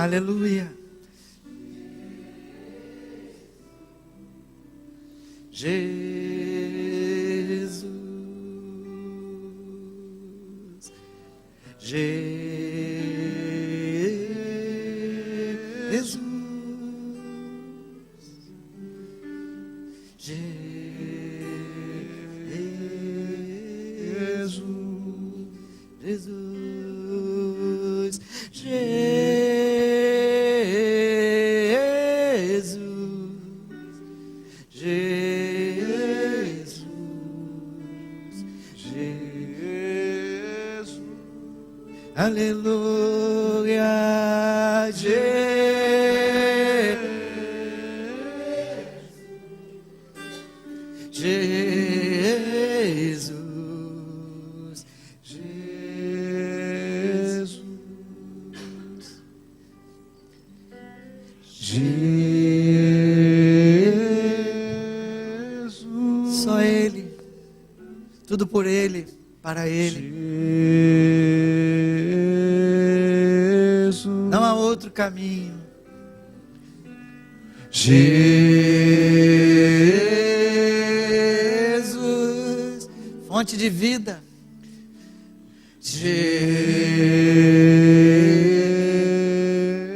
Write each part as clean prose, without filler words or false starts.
Aleluia. Jesus, Jesus, Jesus, Jesus, Jesus, Jesus, aleluia, Jesus, Jesus, Jesus, só Ele, tudo por Ele, para Ele, Jesus, não há outro caminho, Jesus, fonte de vida,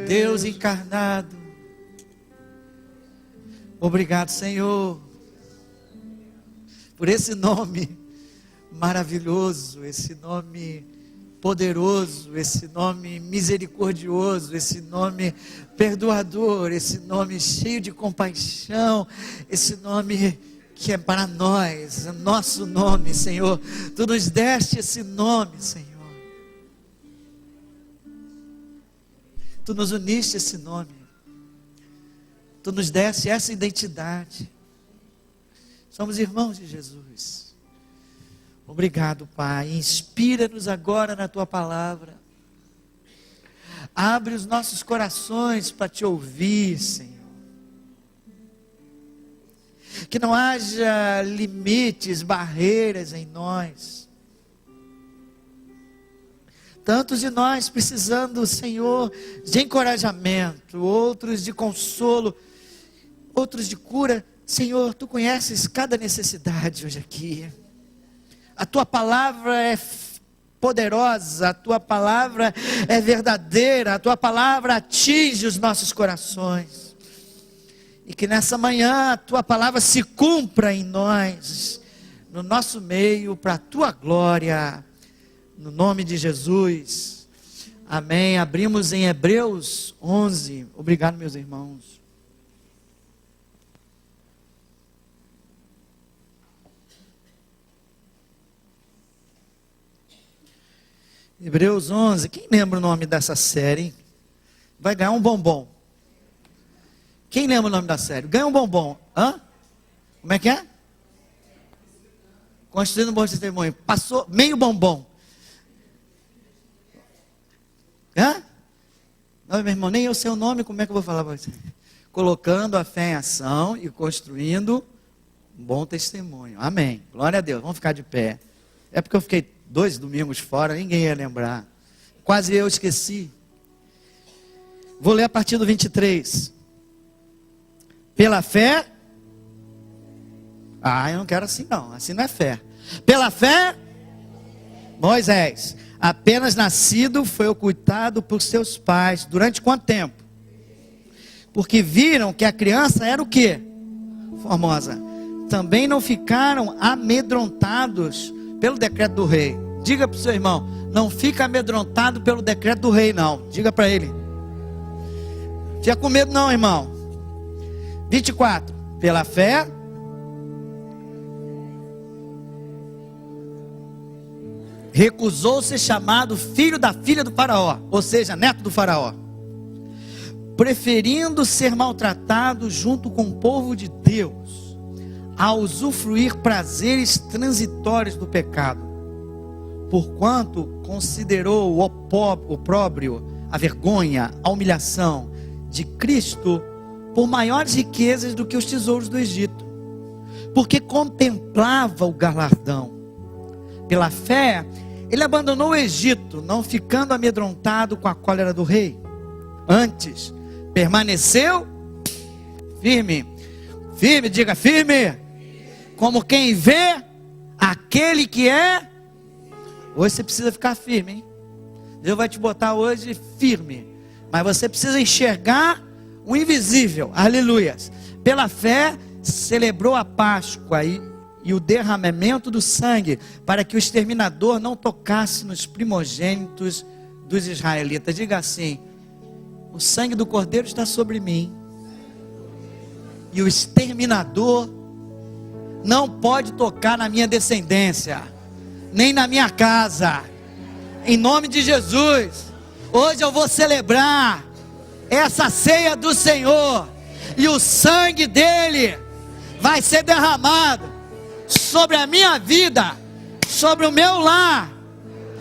Deus encarnado. Obrigado, Senhor, por esse nome maravilhoso, esse nome poderoso, esse nome misericordioso, esse nome perdoador, esse nome cheio de compaixão, esse nome que é para nós, nosso nome, Senhor. Tu nos deste esse nome, Senhor. Tu nos uniste esse nome. Tu nos deste essa identidade. Somos irmãos de Jesus. Obrigado, Pai. Inspira-nos agora na Tua palavra. Abre os nossos corações para Te ouvir, Senhor. Que não haja limites, barreiras em nós. Tantos de nós precisando, Senhor, de encorajamento, outros de consolo, outros de cura. Senhor, Tu conheces cada necessidade hoje aqui. A Tua palavra é poderosa, a Tua palavra é verdadeira, a Tua palavra atinge os nossos corações. E que nessa manhã a Tua palavra se cumpra em nós, no nosso meio, para a Tua glória, no nome de Jesus. Amém. Abrimos em Hebreus 11. Obrigado, meus irmãos. Hebreus 11, quem lembra o nome dessa série? Vai ganhar um bombom. Quem lembra o nome da série? Ganha um bombom. Hã? Como é que é? Construindo um bom testemunho. Passou meio bombom. Hã? Não, meu irmão, nem eu sei o nome, como é que eu vou falar para você? Colocando a fé em ação e construindo um bom testemunho. Amém. Glória a Deus. Vamos ficar de pé. É porque eu fiquei 2 domingos fora, ninguém ia lembrar. Quase eu esqueci. Vou ler a partir do 23. Pela fé. Eu não quero assim não. Assim não é fé. Pela fé, Moisés, apenas nascido, foi ocultado por seus pais. Durante quanto tempo? Porque viram que a criança era o quê? Formosa. Também não ficaram amedrontados pelo decreto do rei. Diga para o seu irmão, não fica amedrontado pelo decreto do rei não. Diga para ele. Fica com medo não, irmão. 24. Pela fé, recusou ser chamado filho da filha do faraó, ou seja, neto do faraó, preferindo ser maltratado junto com o povo de Deus, a usufruir prazeres transitórios do pecado, porquanto considerou o opróbrio, a vergonha, a humilhação de Cristo por maiores riquezas do que os tesouros do Egito, porque contemplava o galardão. Pela fé, ele abandonou o Egito, não ficando amedrontado com a cólera do rei, Antes, permaneceu firme. Firme, diga firme. Como quem vê aquele que é. Hoje você precisa ficar firme, hein? Deus vai te botar hoje firme. Mas você precisa enxergar o invisível. Aleluias. Pela fé, celebrou a Páscoa e o derramamento do sangue, para que o exterminador não tocasse nos primogênitos dos israelitas. Diga assim: o sangue do Cordeiro está sobre mim, e o exterminador não pode tocar na minha descendência, nem na minha casa. Em nome de Jesus, hoje eu vou celebrar essa ceia do Senhor, e o sangue dele vai ser derramado sobre a minha vida, sobre o meu lar,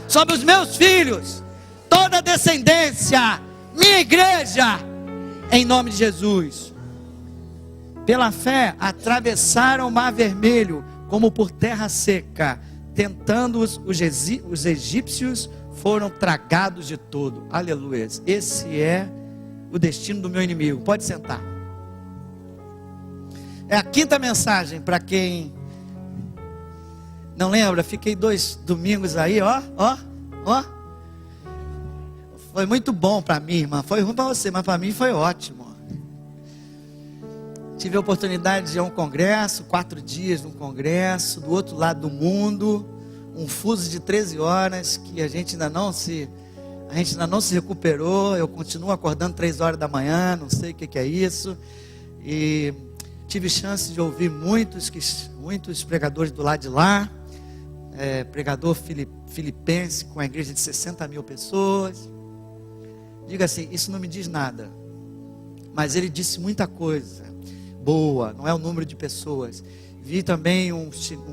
sobre os meus filhos, toda a descendência, minha igreja, em nome de Jesus. Pela fé, atravessaram o mar vermelho, como por terra seca, tentando os egípcios, foram tragados de todo. Aleluia. Esse é o destino do meu inimigo. Pode sentar. É a quinta mensagem, para quem não lembra. Fiquei 2 domingos aí, ó. Foi muito bom para mim, irmã. Foi ruim para você, mas para mim foi ótimo. Tive a oportunidade de ir a um congresso, 4 dias num congresso, do outro lado do mundo, um fuso de 13 horas, que a gente ainda não se recuperou. Eu continuo acordando 3 horas da manhã, não sei o que é isso. E tive chance de ouvir muitos pregadores do lado de lá. Pregador filipense com a igreja de 60 mil pessoas. Diga assim: isso não me diz nada, mas ele disse muita coisa boa, não é o número de pessoas. Vi também um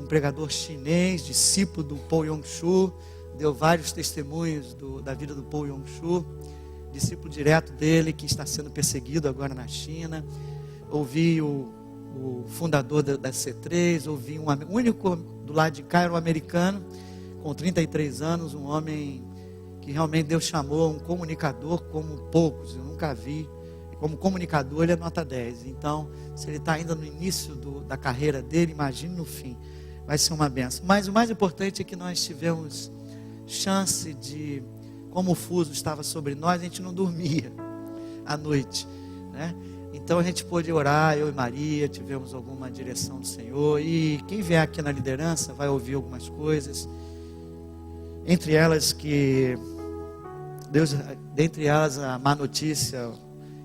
pregador chinês, discípulo do Paul Yong-Shu, deu vários testemunhos da vida do Paul Yong-Shu, discípulo direto dele, que está sendo perseguido agora na China. Ouvi o fundador da C3, ouvi o único do lado de cá, era um americano, com 33 anos, um homem que realmente Deus chamou, um comunicador como poucos, eu nunca vi. Como comunicador ele é nota 10, então se ele está ainda no início da carreira dele, imagine no fim, vai ser uma benção. Mas o mais importante é que nós tivemos chance de, como o fuso estava sobre nós, a gente não dormia à noite, né? Então a gente pôde orar, eu e Maria, tivemos alguma direção do Senhor, e quem vier aqui na liderança vai ouvir algumas coisas, entre elas a má notícia,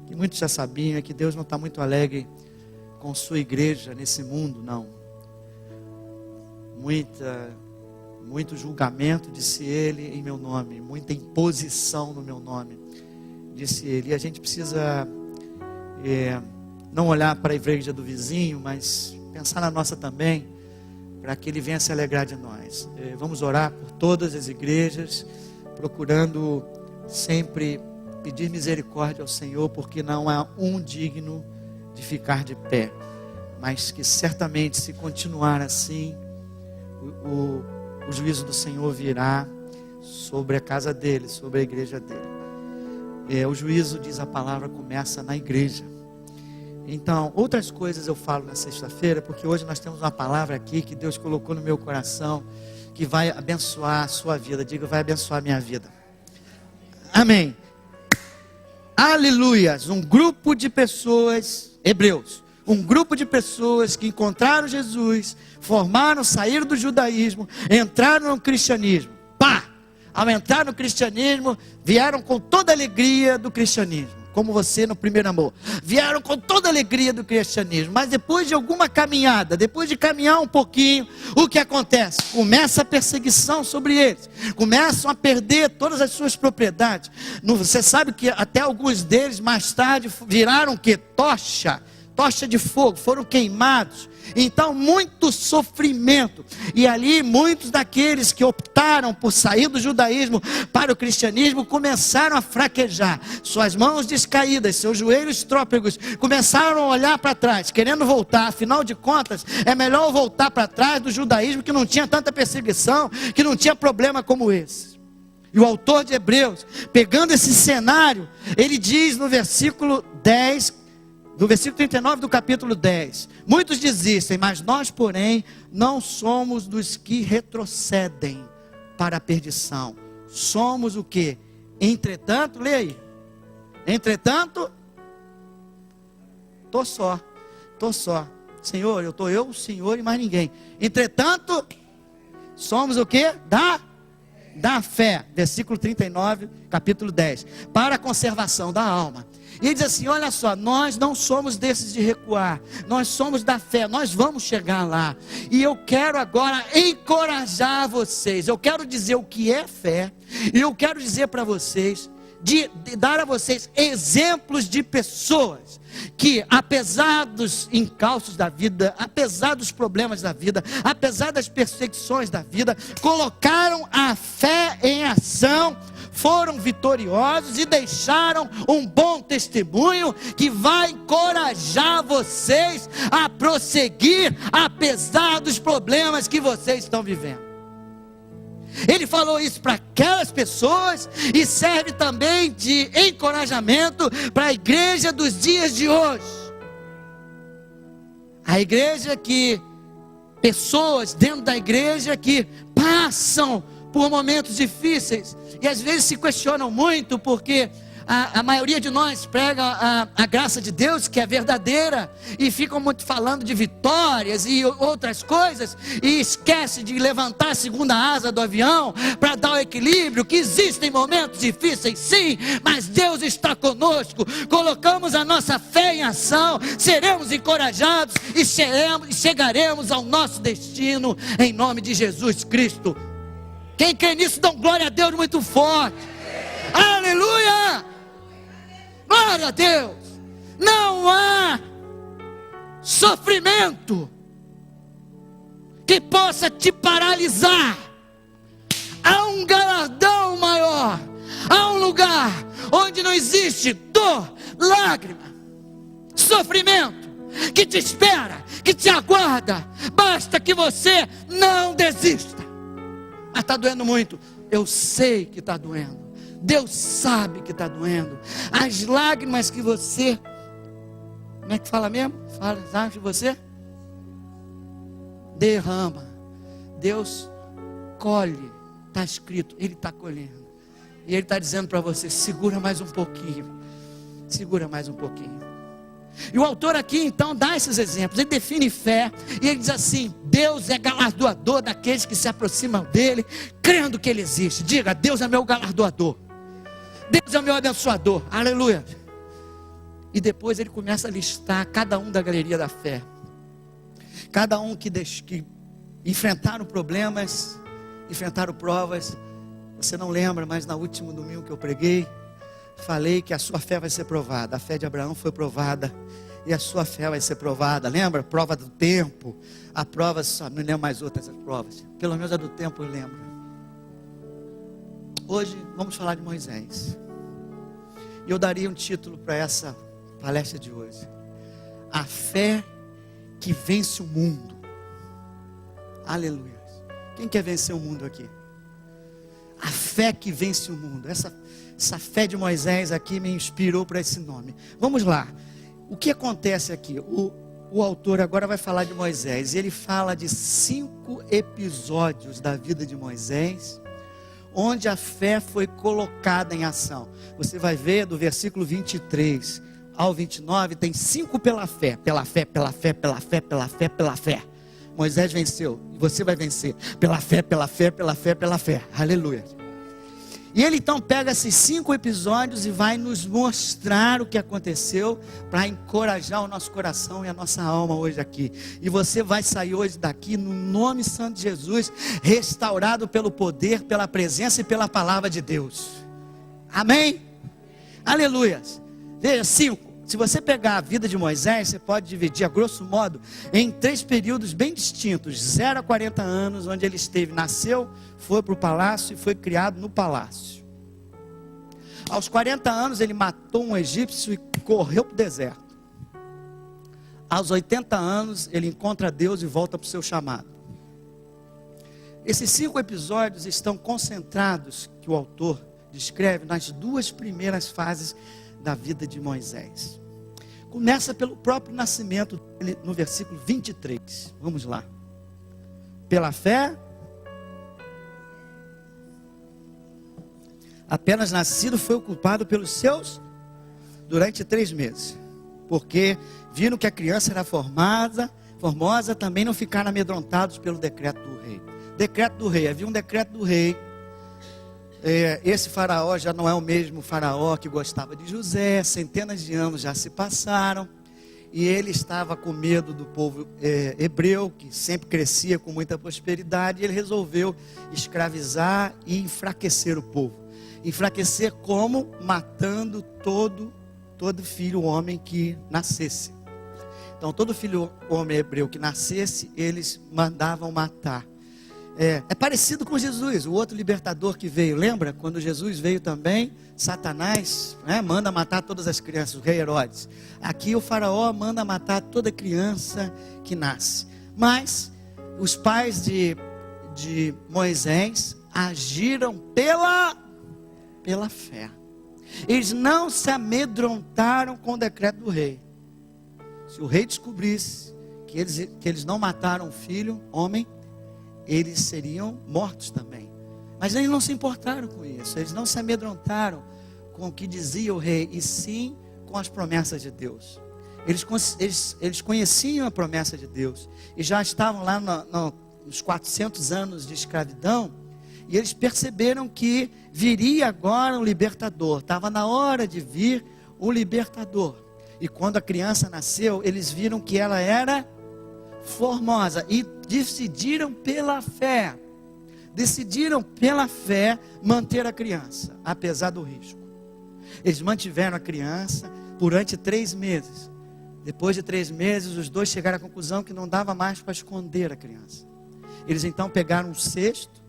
que muitos já sabiam, é que Deus não está muito alegre com sua igreja nesse mundo, não. Muito julgamento, disse ele, em meu nome, muita imposição no meu nome, disse ele. E a gente precisa não olhar para a igreja do vizinho, mas pensar na nossa também, para que ele venha se alegrar de nós. Vamos orar por todas as igrejas, procurando sempre pedir misericórdia ao Senhor, porque não há um digno de ficar de pé, mas que certamente, se continuar assim, o juízo do Senhor virá sobre a casa dele, sobre a igreja dele. O juízo, diz a palavra, começa na igreja. Então, outras coisas eu falo na sexta-feira, porque hoje nós temos uma palavra aqui que Deus colocou no meu coração, que vai abençoar a sua vida. Diga: vai abençoar a minha vida. Amém. Aleluias. Um grupo de pessoas, hebreus, um grupo de pessoas que encontraram Jesus, saíram do judaísmo, entraram no cristianismo. Ao entrar no cristianismo, vieram com toda a alegria do cristianismo, como você no primeiro amor. Vieram com toda a alegria do cristianismo, mas depois de alguma caminhada, depois de caminhar um pouquinho, o que acontece? Começa a perseguição sobre eles, começam a perder todas as suas propriedades. Você sabe que até alguns deles mais tarde viraram o quê? Tocha de fogo, foram queimados. Então, muito sofrimento. E ali, muitos daqueles que optaram por sair do judaísmo para o cristianismo começaram a fraquejar. Suas mãos descaídas, seus joelhos trôpegos, começaram a olhar para trás, querendo voltar. Afinal de contas, é melhor voltar para trás do judaísmo, que não tinha tanta perseguição, que não tinha problema como esse. E o autor de Hebreus, pegando esse cenário, ele diz no versículo 10, no versículo 39 do capítulo 10: muitos desistem, mas nós, porém, não somos dos que retrocedem para a perdição. Somos o que? Entretanto, leia aí. Entretanto, estou só. Senhor, eu, o Senhor e mais ninguém. Entretanto, somos o que? Da fé. Versículo 39, capítulo 10. Para a conservação da alma. E ele diz assim: olha só, nós não somos desses de recuar, nós somos da fé, nós vamos chegar lá. E eu quero agora encorajar vocês, eu quero dizer o que é fé, e eu quero dizer para vocês, de dar a vocês exemplos de pessoas que, apesar dos encalços da vida, apesar dos problemas da vida, apesar das perseguições da vida, colocaram a fé em ação, foram vitoriosos e deixaram um bom testemunho que vai encorajar vocês a prosseguir, apesar dos problemas que vocês estão vivendo. Ele falou isso para aquelas pessoas e serve também de encorajamento para a igreja dos dias de hoje. A igreja que, pessoas dentro da igreja que passam por momentos difíceis e às vezes se questionam muito porque a maioria de nós prega a graça de Deus, que é verdadeira, e ficam muito falando de vitórias e outras coisas, e esquece de levantar a segunda asa do avião, para dar o equilíbrio, que existem momentos difíceis sim, mas Deus está conosco, colocamos a nossa fé em ação, seremos encorajados, e chegaremos ao nosso destino, em nome de Jesus Cristo. Quem crê nisso, dá glória a Deus muito forte. Aleluia! Glória a Deus. Não há sofrimento que possa te paralisar. Há um galardão maior. Há um lugar onde não existe dor, lágrima, sofrimento, que te espera, que te aguarda. Basta que você não desista. Mas está doendo muito. Eu sei que está doendo. Deus sabe que está doendo. As lágrimas que você, como é que fala mesmo? Fala, sabe que você derrama. Deus colhe. Está escrito, Ele está colhendo. E Ele está dizendo para você: segura mais um pouquinho. Segura mais um pouquinho. E o autor aqui então dá esses exemplos. Ele define fé e ele diz assim: Deus é galardoador daqueles que se aproximam dele, crendo que Ele existe. Diga: Deus é meu galardoador. Deus é o meu abençoador. Aleluia. E depois ele começa a listar cada um da galeria da fé. Cada um que enfrentaram problemas, enfrentaram provas. Você não lembra, mas no último domingo que eu preguei, falei que a sua fé vai ser provada. A fé de Abraão foi provada e a sua fé vai ser provada. Lembra? Prova do tempo. A prova, não lembro mais outras provas. Pelo menos a do tempo eu lembro. Hoje vamos falar de Moisés. E eu daria um título para essa palestra de hoje: a fé que vence o mundo. Aleluia. Quem quer vencer o mundo aqui? A fé que vence o mundo. Essa fé de Moisés aqui me inspirou para esse nome. Vamos lá. O que acontece aqui? O autor agora vai falar de Moisés. E ele fala de 5 episódios da vida de Moisés, onde a fé foi colocada em ação. Você vai ver do versículo 23 ao 29, tem 5 pela fé. Pela fé, pela fé, pela fé, pela fé, pela fé. Moisés venceu, e você vai vencer. Pela fé, pela fé, pela fé, pela fé. Aleluia. E ele então pega esses 5 episódios e vai nos mostrar o que aconteceu, para encorajar o nosso coração e a nossa alma hoje aqui. E você vai sair hoje daqui no nome santo de Jesus, restaurado pelo poder, pela presença e pela palavra de Deus. Amém? Aleluia. Veja, 5. Se você pegar a vida de Moisés, você pode dividir a grosso modo em 3 períodos bem distintos: 0 a 40 anos, onde ele esteve, nasceu, foi para o palácio e foi criado no palácio. Aos 40 anos ele matou um egípcio e correu para o deserto. Aos 80 anos ele encontra Deus e volta para o seu chamado. Esses 5 episódios estão concentrados, que o autor descreve, nas 2 primeiras fases da vida de Moisés. Começa pelo próprio nascimento dele, no versículo 23. Vamos lá. Pela fé, apenas nascido foi ocupado pelos seus durante 3 meses. Porque viram que a criança era formosa, também não ficaram amedrontados pelo decreto do rei. Decreto do rei, havia um decreto do rei. Esse faraó já não é o mesmo faraó que gostava de José. Centenas de anos já se passaram. E ele estava com medo do povo hebreu, que sempre crescia com muita prosperidade. E ele resolveu escravizar e enfraquecer o povo. Enfraquecer como? Matando todo filho homem que nascesse. Então todo filho homem hebreu que nascesse, eles mandavam matar. É parecido com Jesus, o outro libertador que veio. Lembra? Quando Jesus veio também, Satanás manda matar todas as crianças, o rei Herodes. Aqui o faraó manda matar toda criança que nasce. Mas os pais de Moisés agiram pela fé. Eles não se amedrontaram com o decreto do rei. Se o rei descobrisse que eles não mataram o filho, homem, eles seriam mortos também. Mas eles não se importaram com isso. Eles não se amedrontaram com o que dizia o rei, e sim com as promessas de Deus. Eles conheciam a promessa de Deus. E já estavam lá nos 400 anos de escravidão. E eles perceberam que viria agora um libertador. Estava na hora de vir o libertador. E quando a criança nasceu, eles viram que ela era formosa. E decidiram pela fé manter a criança, apesar do risco. Eles mantiveram a criança durante 3 meses. Depois de 3 meses, os dois chegaram à conclusão que não dava mais para esconder a criança. Eles então pegaram um cesto,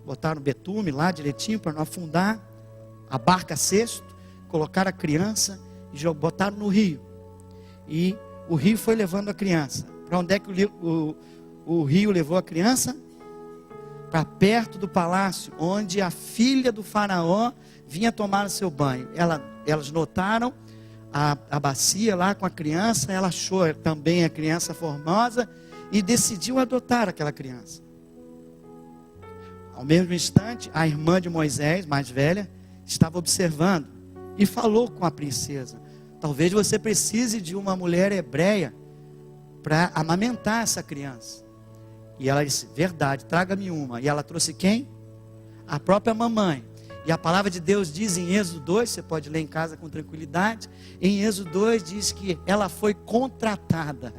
botaram betume lá direitinho para não afundar, a barca cesto, colocaram a criança e botaram no rio. E o rio foi levando a criança. Para onde é que o rio levou a criança? Para perto do palácio, onde a filha do faraó vinha tomar o seu banho. Elas notaram a bacia lá com a criança, ela achou também a criança formosa e decidiu adotar aquela criança. Ao mesmo instante, a irmã de Moisés, mais velha, estava observando e falou com a princesa: talvez você precise de uma mulher hebreia para amamentar essa criança. E ela disse: verdade, traga-me uma. E ela trouxe quem? A própria mamãe. E a palavra de Deus diz em Êxodo 2, você pode ler em casa com tranquilidade. Em Êxodo 2 diz que ela foi contratada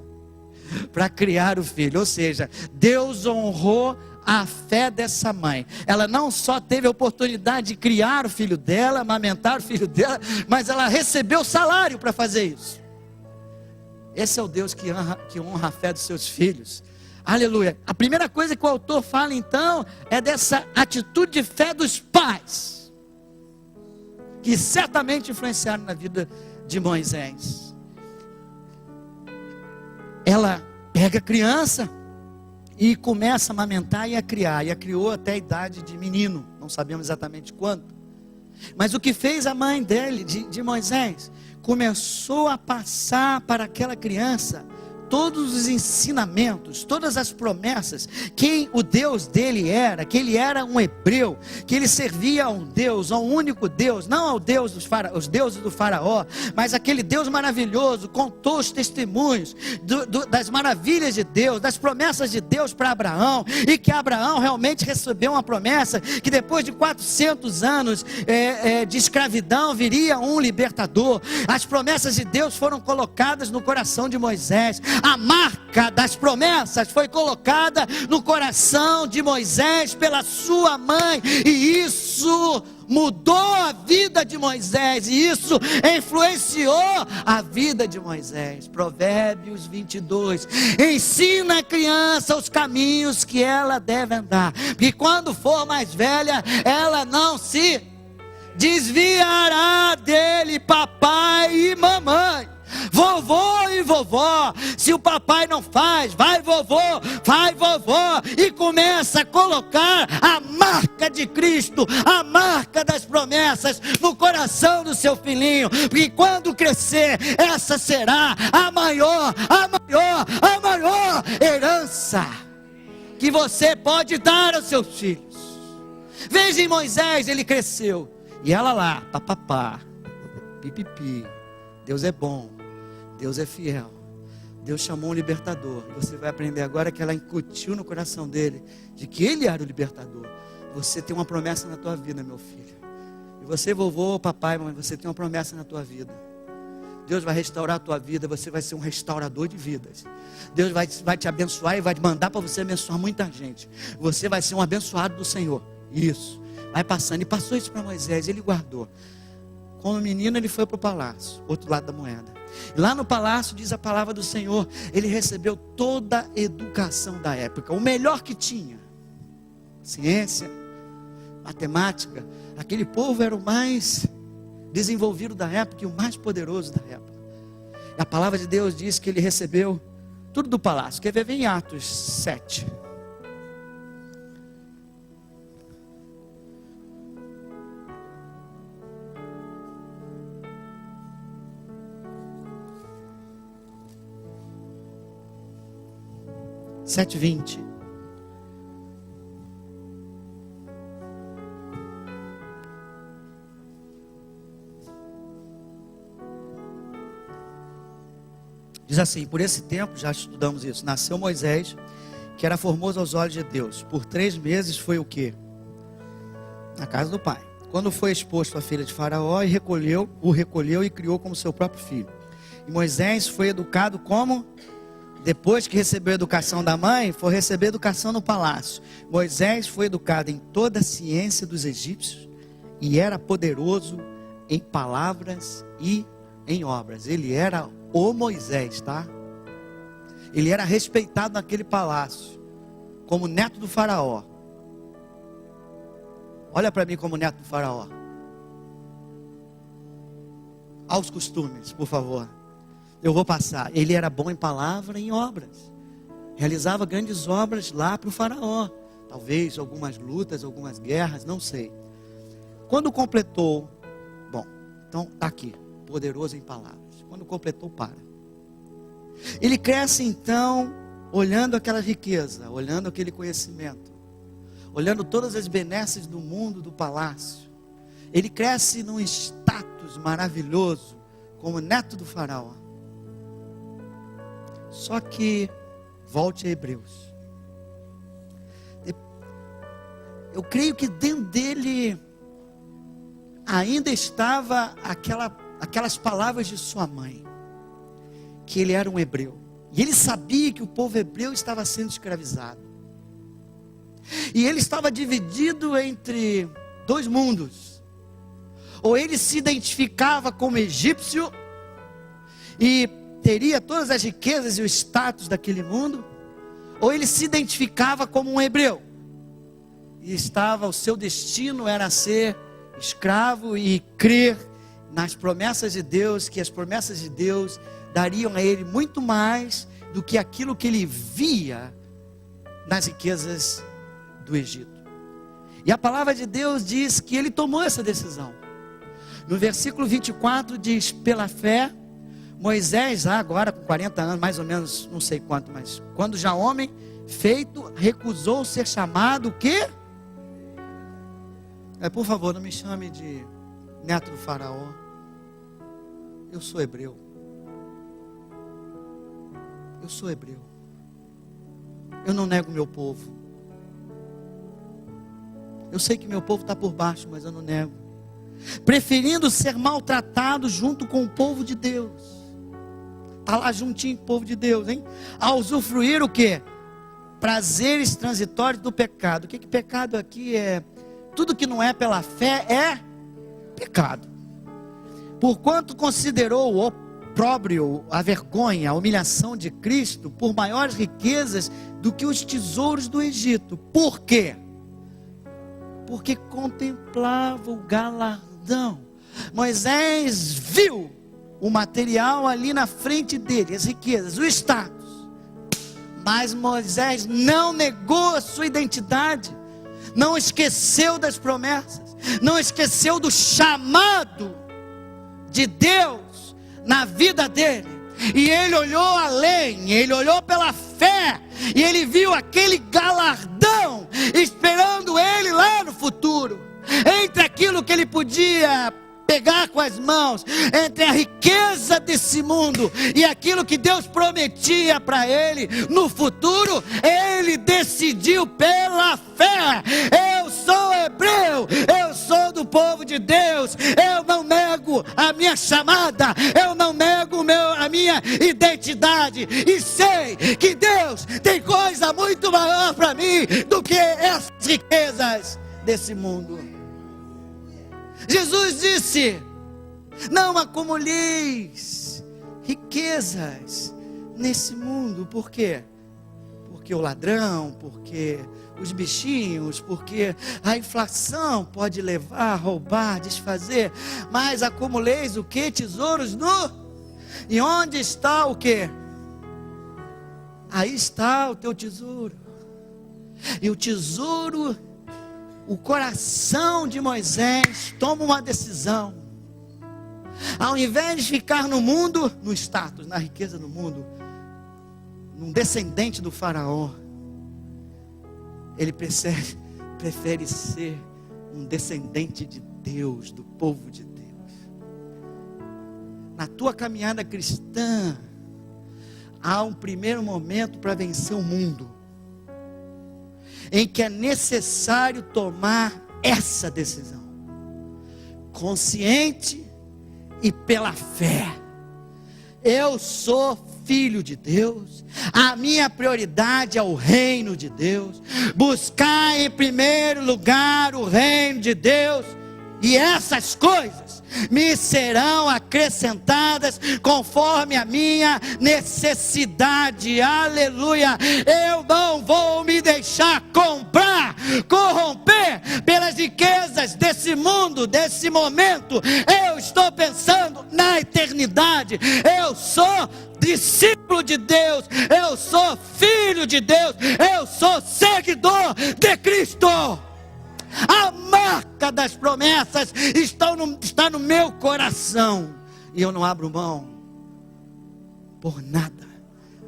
para criar o filho. Ou seja, Deus honrou a fé dessa mãe. Ela não só teve a oportunidade de criar o filho dela, amamentar o filho dela, mas ela recebeu salário para fazer isso. Esse é o Deus que honra a fé dos seus filhos. Aleluia. A primeira coisa que o autor fala então é dessa atitude de fé dos pais, que certamente influenciaram na vida de Moisés. Ela pega a criança e começa a amamentar e a criar. E a criou até a idade de menino, não sabemos exatamente quanto. Mas o que fez a mãe dele, de Moisés, começou a passar para aquela criança todos os ensinamentos, todas as promessas, quem o Deus dele era, que ele era um hebreu, que ele servia a um Deus, a um único Deus, não ao Deus os deuses do faraó, mas aquele Deus maravilhoso. Contou os testemunhos das maravilhas de Deus, das promessas de Deus para Abraão, e que Abraão realmente recebeu uma promessa, que depois de 400 anos de escravidão, viria um libertador. As promessas de Deus foram colocadas no coração de Moisés. A marca das promessas foi colocada no coração de Moisés pela sua mãe, e isso mudou a vida de Moisés, e isso influenciou a vida de Moisés. Provérbios 22, ensina a criança os caminhos que ela deve andar, e quando for mais velha, ela não se desviará dele. Papai e mamãe, vovô e vovó, se o papai não faz, vai vovô Vai, vovó, e começa a colocar a marca de Cristo, a marca das promessas no coração do seu filhinho, porque quando crescer, essa será a maior herança que você pode dar aos seus filhos. Veja em Moisés, ele cresceu, e ela lá, papapá, pipipi. Deus é bom, Deus é fiel, Deus chamou um libertador. Você vai aprender agora que ela incutiu no coração dele, de que ele era o libertador. Você tem uma promessa na tua vida, meu filho. E você, vovô, papai, mamãe, você tem uma promessa na tua vida. Deus vai restaurar a tua vida, você vai ser um restaurador de vidas. Deus vai te abençoar e vai te mandar para você abençoar muita gente. Você vai ser um abençoado do Senhor. Isso, vai passando. E passou isso para Moisés, ele guardou. Como menino ele foi para o palácio, outro lado da moeda. E lá no palácio diz a palavra do Senhor, ele recebeu toda a educação da época, o melhor que tinha. Ciência, matemática. Aquele povo era o mais desenvolvido da época e o mais poderoso da época. E a palavra de Deus diz que ele recebeu tudo do palácio. Quer ver? Vem em Atos 7. Sete 20. Diz assim: por esse tempo, já estudamos isso, nasceu Moisés, que era formoso aos olhos de Deus. Por 3 meses foi o quê? Na casa do pai. Quando foi exposto à filha de Faraó, o recolheu e criou como seu próprio filho. E Moisés foi educado como? Depois que recebeu a educação da mãe, foi receber educação no palácio. Moisés foi educado em toda a ciência dos egípcios e era poderoso em palavras e em obras. Ele era o Moisés, tá? Ele era respeitado naquele palácio como neto do faraó. Olha para mim como neto do faraó. Aos costumes, por favor. Eu vou passar. Ele era bom em palavra e em obras. Realizava grandes obras lá para o faraó. Talvez algumas lutas, algumas guerras, não sei. Quando completou, então está aqui, poderoso em palavras. Quando completou, para. Ele cresce então, olhando aquela riqueza, olhando aquele conhecimento, olhando todas as benesses do mundo, do palácio. Ele cresce num status maravilhoso, como neto do faraó. Só que, volte a Hebreus. Eu creio que dentro dele ainda estava aquelas palavras de sua mãe, que ele era um hebreu. E ele sabia que o povo hebreu estava sendo escravizado. E ele estava dividido entre 2 mundos. Ou ele se identificava como egípcio e teria todas as riquezas e o status daquele mundo, ou ele se identificava como um hebreu e o seu destino era ser escravo e crer nas promessas de Deus, que as promessas de Deus dariam a ele muito mais do que aquilo que ele via nas riquezas do Egito. E a palavra de Deus diz que ele tomou essa decisão. No versículo 24 diz: pela fé Moisés, agora com 40 anos, mais ou menos, não sei quanto, mas quando já homem feito, recusou ser chamado o quê? Por favor, não me chame de neto do faraó. Eu sou hebreu. Eu sou hebreu. Eu não nego meu povo. Eu sei que meu povo está por baixo, mas eu não nego. Preferindo ser maltratado junto com o povo de Deus. Está lá juntinho com o povo de Deus, hein? A usufruir o quê? Prazeres transitórios do pecado. O que pecado aqui é? Tudo que não é pela fé é pecado. Porquanto considerou o opróbrio, a vergonha, a humilhação de Cristo por maiores riquezas do que os tesouros do Egito. Por quê? Porque contemplava o galardão. Moisés viu o material ali na frente dele, as riquezas, o status. Mas Moisés não negou a sua identidade, não esqueceu das promessas, não esqueceu do chamado de Deus na vida dele. E ele olhou além, ele olhou pela fé, e ele viu aquele galardão esperando ele lá no futuro. Entre aquilo que ele podia pegar com as mãos, entre a riqueza desse mundo e aquilo que Deus prometia para ele no futuro, ele decidiu pela fé. Eu sou hebreu, eu sou do povo de Deus, eu não nego a minha chamada, eu não nego a minha identidade, e sei que Deus tem coisa muito maior para mim do que essas riquezas desse mundo. Jesus disse: não acumuleis riquezas nesse mundo. Por quê? Porque o ladrão, porque os bichinhos, porque a inflação pode levar, roubar, desfazer. Mas acumuleis o que? Tesouros no... E onde está o que? Aí está o teu tesouro. E o tesouro... O coração de Moisés toma uma decisão. Ao invés de ficar no mundo, no status, na riqueza do mundo, num descendente do faraó, ele prefere ser um descendente de Deus, do povo de Deus. Na tua caminhada cristã, há um primeiro momento para vencer o mundo, em que é necessário tomar essa decisão, consciente e pela fé. Eu sou filho de Deus, a minha prioridade é o reino de Deus, buscar em primeiro lugar o reino de Deus, e essas coisas me serão acrescentadas conforme a minha necessidade. Aleluia. Eu não vou me deixar comprar, corromper pelas riquezas desse mundo, desse momento. Eu estou pensando na eternidade. Eu sou discípulo de Deus, eu sou filho de Deus, eu sou seguidor de Cristo. A marca das promessas está no meu coração, e eu não abro mão por nada.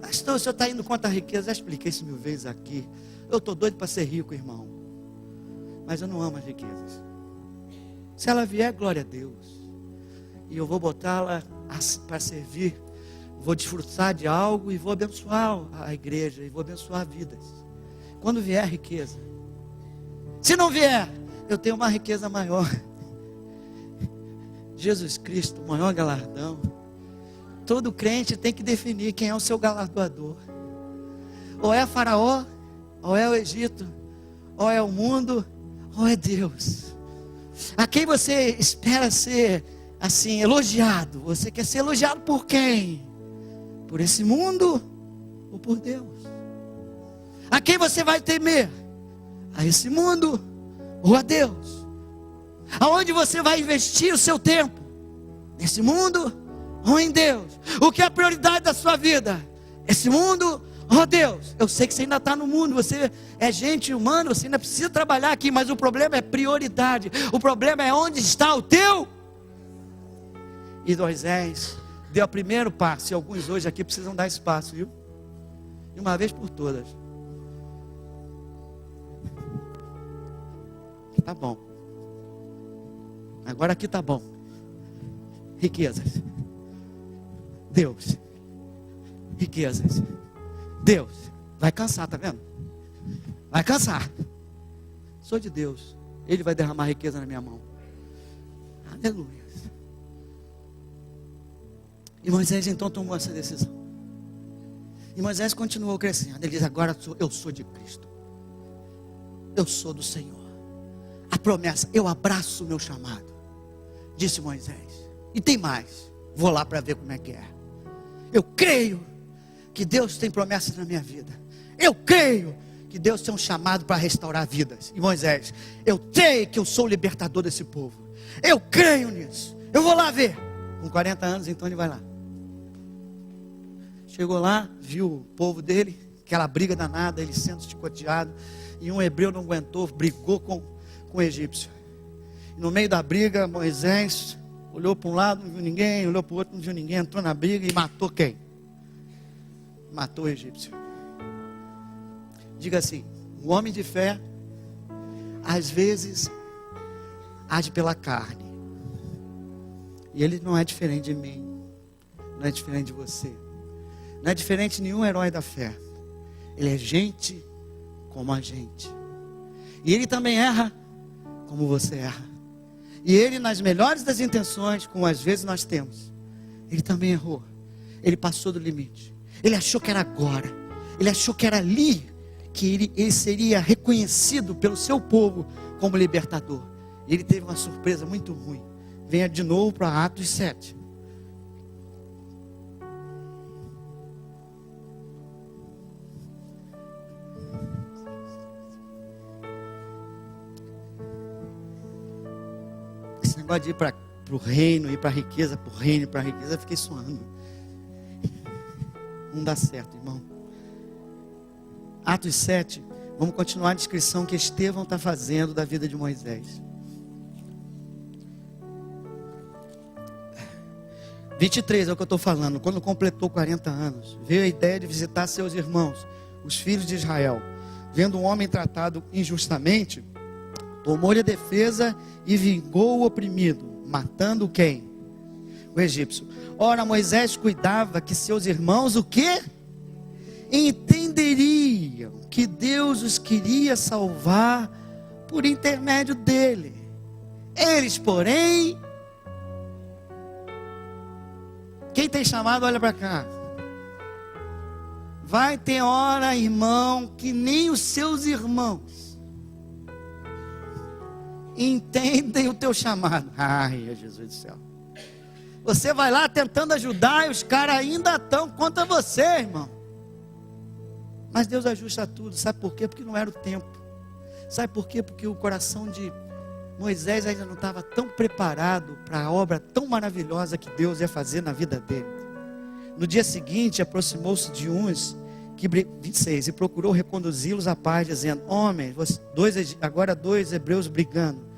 Pastor, o senhor está indo contra a riqueza? Já expliquei isso 1000 vezes aqui. Eu estou doido para ser rico, irmão, mas eu não amo as riquezas. Se ela vier, glória a Deus, e eu vou botá-la para servir. Vou desfrutar de algo e vou abençoar a igreja, e vou abençoar vidas. Quando vier a riqueza, se não vier, eu tenho uma riqueza maior. Jesus Cristo, o maior galardão. Todo crente tem que definir quem é o seu galardoador. Ou é Faraó, ou é o Egito, ou é o mundo, ou é Deus. A quem você espera ser assim elogiado? Você quer ser elogiado por quem? Por esse mundo ou por Deus? A quem você vai temer? A esse mundo ou a Deus? Aonde você vai investir o seu tempo? Nesse mundo ou em Deus? O que é a prioridade da sua vida? Esse mundo ou Deus? Eu sei que você ainda está no mundo, você é gente humana, você ainda precisa trabalhar aqui, mas o problema é prioridade. O problema é onde está o teu. E Moisés deu o primeiro passo, e alguns hoje aqui precisam dar esse passo, viu? De uma vez por todas. Tá bom. Agora aqui tá bom. Riquezas. Deus. Riquezas. Deus. Vai cansar, tá vendo? Vai cansar. Sou de Deus. Ele vai derramar riqueza na minha mão. Aleluia. E Moisés então tomou essa decisão. E Moisés continuou crescendo. Ele diz: agora eu sou de Cristo. Eu sou do Senhor. A promessa, eu abraço o meu chamado, disse Moisés. E tem mais, vou lá para ver como é que é. Eu creio que Deus tem promessas na minha vida. Eu creio que Deus tem um chamado para restaurar vidas. E Moisés: eu sei que eu sou o libertador desse povo. Eu creio nisso. Eu vou lá ver. Com 40 anos, então ele vai lá. Chegou lá, viu o povo dele, aquela briga danada, ele sendo chicoteado, e um hebreu não aguentou, brigou com o egípcio. E no meio da briga, Moisés olhou para um lado, não viu ninguém, olhou para o outro, não viu ninguém, entrou na briga e matou quem? Matou o egípcio. Diga assim: o homem de fé, às vezes, age pela carne. E ele não é diferente de mim, não é diferente de você, não é diferente de nenhum herói da fé. Ele é gente como a gente. E ele também erra como você erra. E ele, nas melhores das intenções, como às vezes nós temos, ele também errou. Ele passou do limite. Ele achou que era agora. Ele achou que era ali que ele seria reconhecido pelo seu povo como libertador. E ele teve uma surpresa muito ruim. Venha de novo para Atos 7. Esse negócio de ir para o reino, ir para a riqueza, para o reino, para a riqueza, eu fiquei suando. Não dá certo, irmão. Atos 7, vamos continuar a descrição que Estevão está fazendo da vida de Moisés. 23 é o que eu estou falando. Quando completou 40 anos, veio a ideia de visitar seus irmãos, os filhos de Israel. Vendo um homem tratado injustamente, tomou-lhe a defesa e vingou o oprimido, matando quem? O egípcio. Ora, Moisés cuidava que seus irmãos, o quê? Entenderiam que Deus os queria salvar por intermédio dele. Eles, porém, quem tem chamado, olha para cá. Vai ter hora, irmão, que nem os seus irmãos entendem o teu chamado. Ai, Jesus do céu. Você vai lá tentando ajudar e os caras ainda estão contra você, irmão. Mas Deus ajusta tudo. Sabe por quê? Porque não era o tempo. Sabe por quê? Porque o coração de Moisés ainda não estava tão preparado para a obra tão maravilhosa que Deus ia fazer na vida dele. No dia seguinte, aproximou-se de uns, 26, e procurou reconduzi-los à paz, dizendo: homens, agora dois hebreus brigando,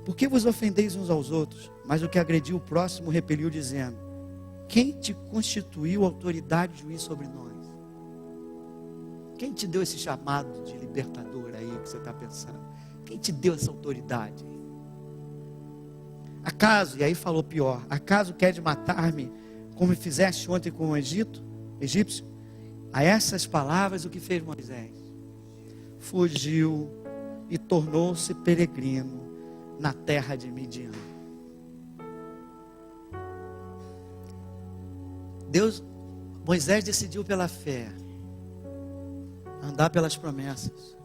por que vos ofendeis uns aos outros? Mas o que agrediu o próximo repeliu, dizendo: quem te constituiu autoridade de juiz sobre nós? Quem te deu esse chamado de libertador aí que você está pensando? Quem te deu essa autoridade? Acaso, e aí falou pior, acaso quer de matar-me, como fizeste ontem com o egípcio? A essas palavras o que fez Moisés? Fugiu e tornou-se peregrino na terra de Midian. Moisés decidiu pela fé andar pelas promessas.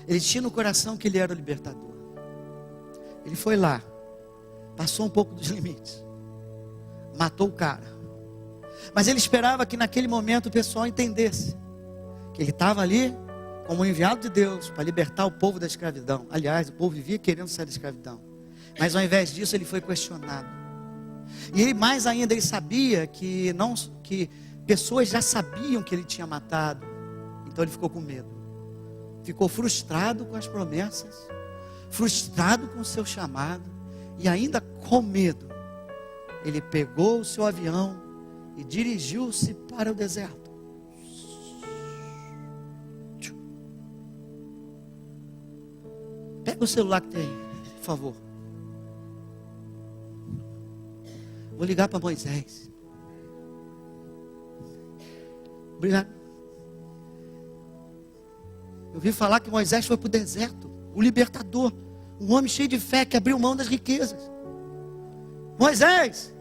Ele tinha no coração que ele era o libertador. Ele foi lá, passou um pouco dos limites, matou o cara. Mas ele esperava que naquele momento o pessoal entendesse que ele estava ali como enviado de Deus para libertar o povo da escravidão. Aliás, o povo vivia querendo sair da escravidão. Mas ao invés disso ele foi questionado. E ele mais ainda, ele sabia que pessoas já sabiam que ele tinha matado. Então ele ficou com medo. Ficou frustrado com as promessas, frustrado com o seu chamado, e ainda com medo, ele pegou o seu avião e dirigiu-se para o deserto. Pega o celular que tem aí, por favor. Vou ligar para Moisés. Obrigado. Eu ouvi falar que Moisés foi para o deserto, o libertador, um homem cheio de fé que abriu mão das riquezas. Moisés!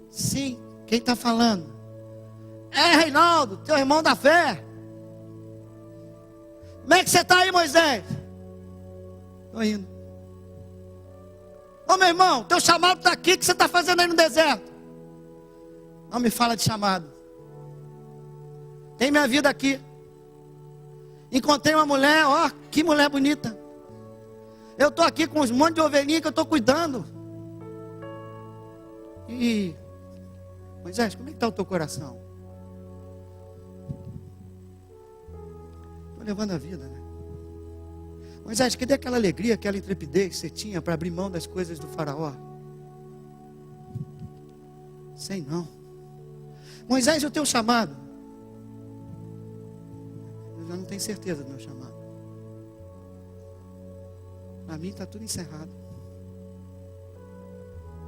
Sim, quem está falando? É Reinaldo, teu irmão da fé. Como é que você está aí, Moisés? Estou indo. Ô meu irmão, teu chamado está aqui, o que você está fazendo aí no deserto? Não me fala de chamado. Tem minha vida aqui. Encontrei uma mulher, ó, que mulher bonita. Eu estou aqui com uns monte de ovelhinhas que eu estou cuidando. E Moisés, como é que está o teu coração? Estou levando a vida, né? Moisés, cadê aquela alegria, aquela intrepidez que você tinha para abrir mão das coisas do faraó? Sei não. Moisés, o teu chamado? Eu já não tenho certeza do meu chamado. Para mim está tudo encerrado.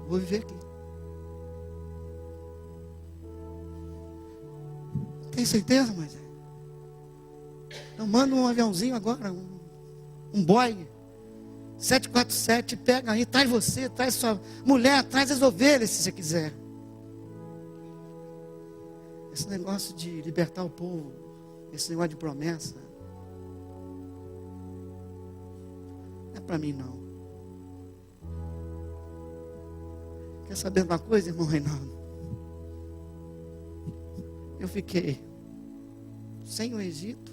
Vou viver aqui. Tem certeza, Moisés? Eu mando um aviãozinho agora, um Boeing 747, pega aí, traz você, traz sua mulher, traz as ovelhas se você quiser. Esse negócio de libertar o povo, esse negócio de promessa, não é para mim não. Quer saber de uma coisa, irmão Reinaldo? Eu fiquei sem o Egito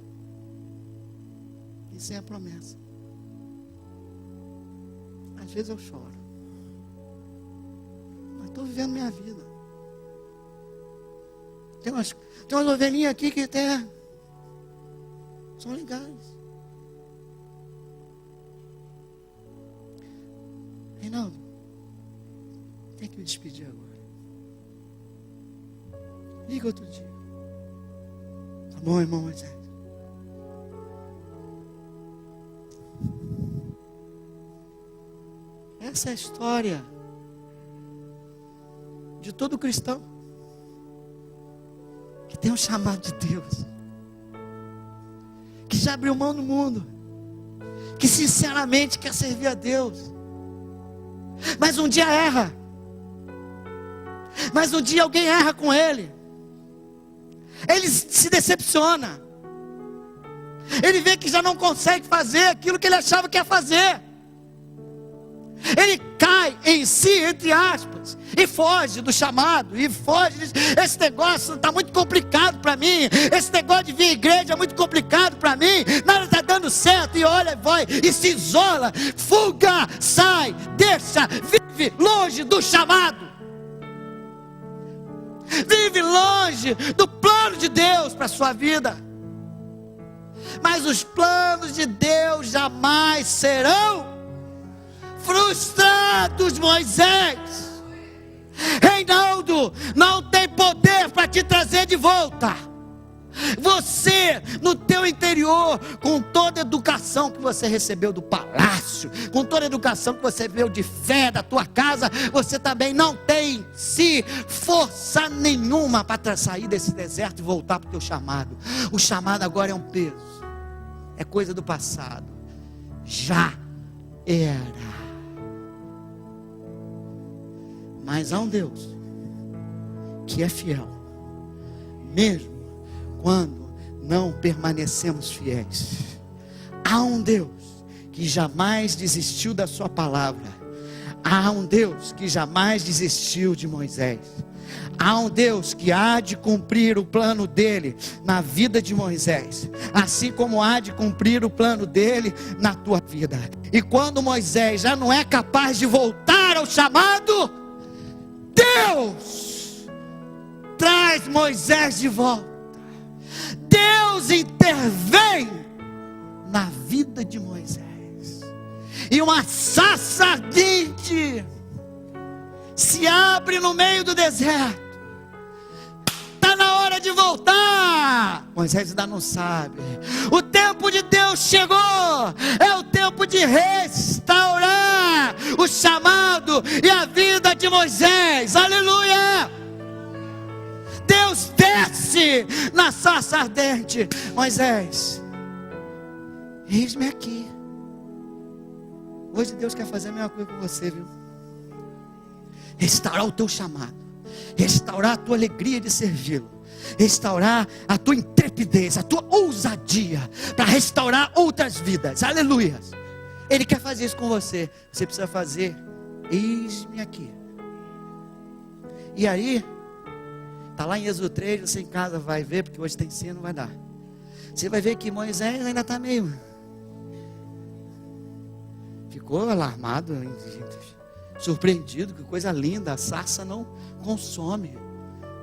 e sem a promessa. Às vezes eu choro, mas estou vivendo minha vida. Tem umas ovelhinhas aqui que até são legais. Reinaldo, tem que me despedir agora. Liga outro dia. Tá bom, irmão Moisés? Essa é a história de todo cristão que tem um chamado de Deus, que já abriu mão no mundo, que sinceramente quer servir a Deus, mas um dia erra, mas um dia alguém erra com ele, ele se decepciona, ele vê que já não consegue fazer aquilo que ele achava que ia fazer, ele cai em si, entre aspas, e foge do chamado, e foge, diz, esse negócio está muito complicado para mim, esse negócio de vir à igreja é muito complicado para mim, nada está dando certo, e olha, vai, e se isola, fuga, sai, deixa, vive longe do chamado, vive longe do plano de Deus para a sua vida. Mas os planos de Deus jamais serão frustrados, Moisés. Reinaldo não tem poder para te trazer de volta. Você, no teu interior, com toda a educação que você recebeu do palácio, com toda a educação que você recebeu de fé da tua casa, você também não tem força nenhuma para sair desse deserto e voltar para o teu chamado. O chamado agora é um peso, é coisa do passado, já era. Mas há um Deus que é fiel, mesmo quando não permanecemos fiéis. Há um Deus que jamais desistiu da sua palavra. Há um Deus que jamais desistiu de Moisés. Há um Deus que há de cumprir o plano dele na vida de Moisés, assim como há de cumprir o plano dele na tua vida. E quando Moisés já não é capaz de voltar ao chamado, Deus traz Moisés de volta. Deus intervém na vida de Moisés, e uma sarça ardente se abre no meio do deserto. Está na hora de voltar. Moisés ainda não sabe. O tempo de Deus chegou. É o tempo de restaurar o chamado e a vida de Moisés. Aleluia. Deus desce na sarça ardente. Moisés, eis-me aqui. Hoje Deus quer fazer a mesma coisa com você, viu? Restaurar o teu chamado, restaurar a tua alegria de servi-lo, restaurar a tua intrepidez, a tua ousadia, para restaurar outras vidas. Aleluia. Ele quer fazer isso com você. Você precisa fazer, eis-me aqui. E aí, está lá em Êxodo 3, você em casa vai ver, porque hoje tem ensino, não vai dar. Você vai ver que Moisés ainda está meio... ficou alarmado, surpreendido, que coisa linda, a sarça não consome.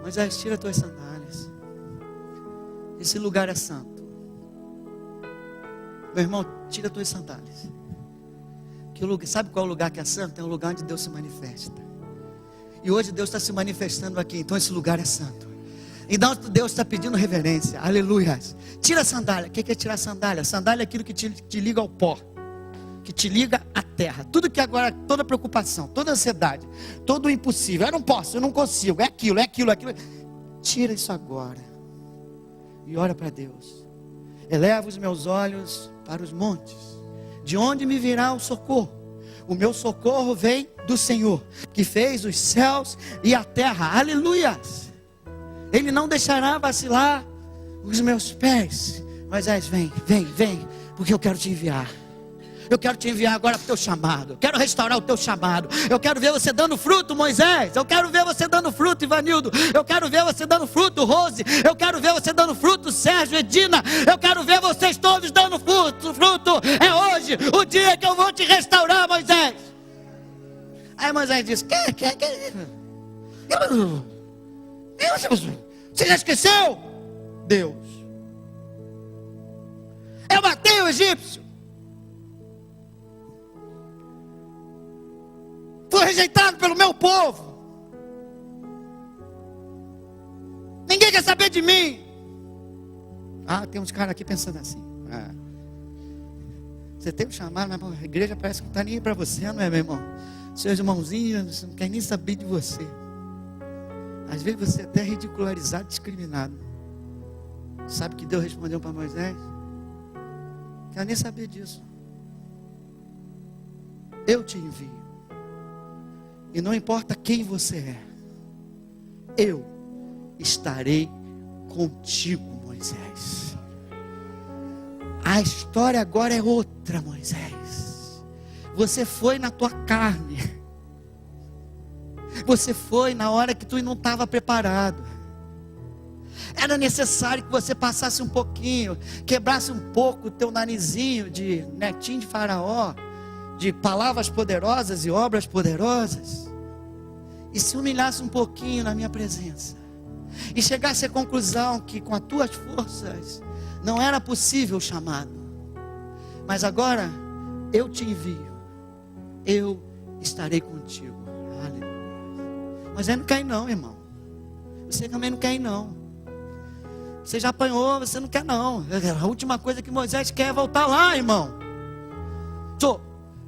Moisés, tira tuas sandálias. Esse lugar é santo. Meu irmão, tira tuas sandálias. Sabe qual é o lugar que é santo? É o lugar onde Deus se manifesta. E hoje Deus está se manifestando aqui. Então esse lugar é santo. Então Deus está pedindo reverência. Aleluia. Tira a sandália. O que é tirar a sandália? Sandália é aquilo que te liga ao pó, que te liga à terra. Tudo que agora, toda preocupação, toda ansiedade, todo o impossível. Eu não posso, eu não consigo. É aquilo. Tira isso agora. E ora para Deus. Eleva os meus olhos para os montes. De onde me virá o socorro? O meu socorro vem do Senhor, que fez os céus e a terra. Aleluia! Ele não deixará vacilar os meus pés. Moisés, vem, porque eu quero te enviar. Eu quero te enviar agora para o teu chamado. Eu quero restaurar o teu chamado. Eu quero ver você dando fruto, Moisés. Eu quero ver você dando fruto, Ivanildo. Eu quero ver você dando fruto, Rose. Eu quero ver você dando fruto, Sérgio, Edina. Eu quero ver vocês todos dando fruto. É hoje o dia que eu vou te restaurar, Moisés. Aí Moisés disse: você já esqueceu? Deus, eu matei o egípcio. Fui rejeitado pelo meu povo. Ninguém quer saber de mim. Tem uns caras aqui pensando assim. Você tem um chamado, mas a igreja parece que não está nem aí para você, não é, meu irmão? Seus irmãozinhos não querem nem saber de você. Às vezes você é até ridicularizado, discriminado. Sabe que Deus respondeu para Moisés? Não quero nem saber disso. Eu te envio. E não importa quem você é, eu estarei contigo, Moisés. A história agora é outra, Moisés. Você foi na tua carne. Você foi na hora que tu não estava preparado. Era necessário que você passasse um pouquinho, quebrasse um pouco o teu narizinho de netinho de faraó, de palavras poderosas e obras poderosas, e se humilhasse um pouquinho na minha presença, e chegasse à conclusão que com as tuas forças não era possível o chamado, mas agora eu te envio, eu estarei contigo. Aleluia. Mas aí não quer ir não, irmão. Você também não quer ir não. Você já apanhou, você não quer não. A última coisa que Moisés quer é voltar lá, irmão.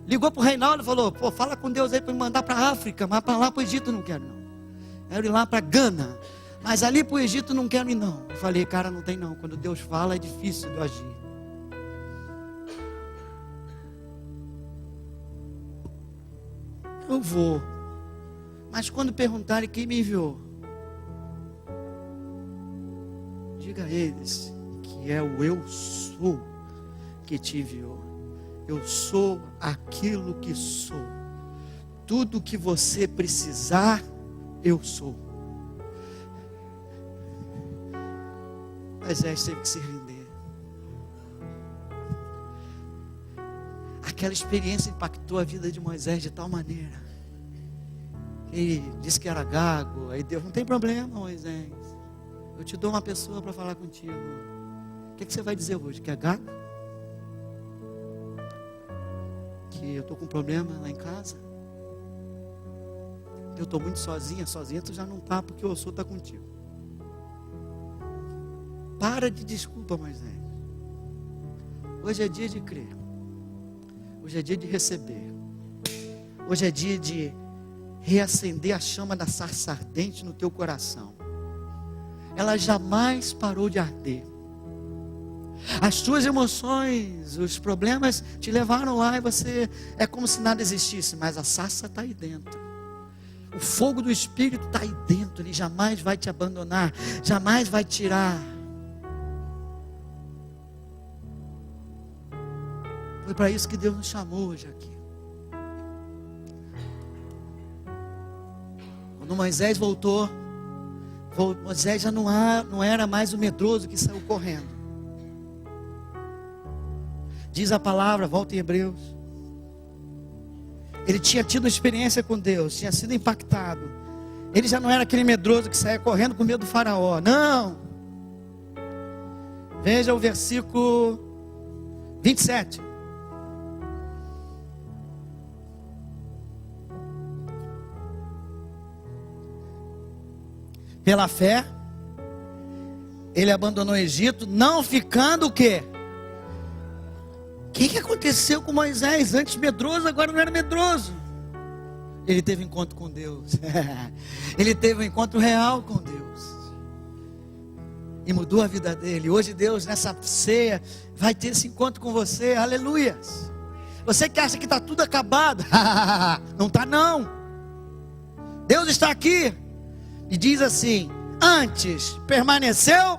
Ligou para o Reinaldo e falou: fala com Deus aí para me mandar para a África, mas para lá para o Egito não quero não. Quero ir lá para Gana, mas ali para o Egito não quero ir não. Eu falei: cara, não tem não. Quando Deus fala é difícil de eu agir. Eu vou. Mas quando perguntarem quem me enviou, diga a eles que é o eu sou que te enviou. Eu sou aquilo que sou. Tudo que você precisar, eu sou. Moisés teve que se render. Aquela experiência impactou a vida de Moisés de tal maneira. Ele disse que era gago. Aí Deus: não tem problema, Moisés. Eu te dou uma pessoa para falar contigo. O que você vai dizer hoje? Que é gago? Que eu estou com um problema lá em casa? Eu estou muito sozinha tu já não está, porque o Senhor está contigo. Para de desculpa, Moisés. Hoje é dia de crer. Hoje é dia de receber. Hoje é dia de reacender a chama da sarça ardente no teu coração. Ela jamais parou de arder. As tuas emoções, os problemas te levaram lá e você é como se nada existisse, mas a sarça está aí dentro. O fogo do Espírito está aí dentro. Ele jamais vai te abandonar, jamais vai tirar. Foi para isso que Deus nos chamou hoje aqui. Quando Moisés voltou, Moisés já não era mais o medroso que saiu correndo. Diz a palavra, volta em Hebreus. Ele tinha tido experiência com Deus, tinha sido impactado. Ele já não era aquele medroso que saía correndo com medo do faraó. Não. Veja o versículo 27. Pela fé, ele abandonou o Egito, não ficando o quê? O que aconteceu com Moisés? Antes medroso, agora não era medroso. Ele teve um encontro com Deus. Ele teve um encontro real com Deus. E mudou a vida dele. Hoje Deus, nessa ceia, vai ter esse encontro com você. Aleluias. Você que acha que está tudo acabado. Não está não. Deus está aqui. E diz assim: antes permaneceu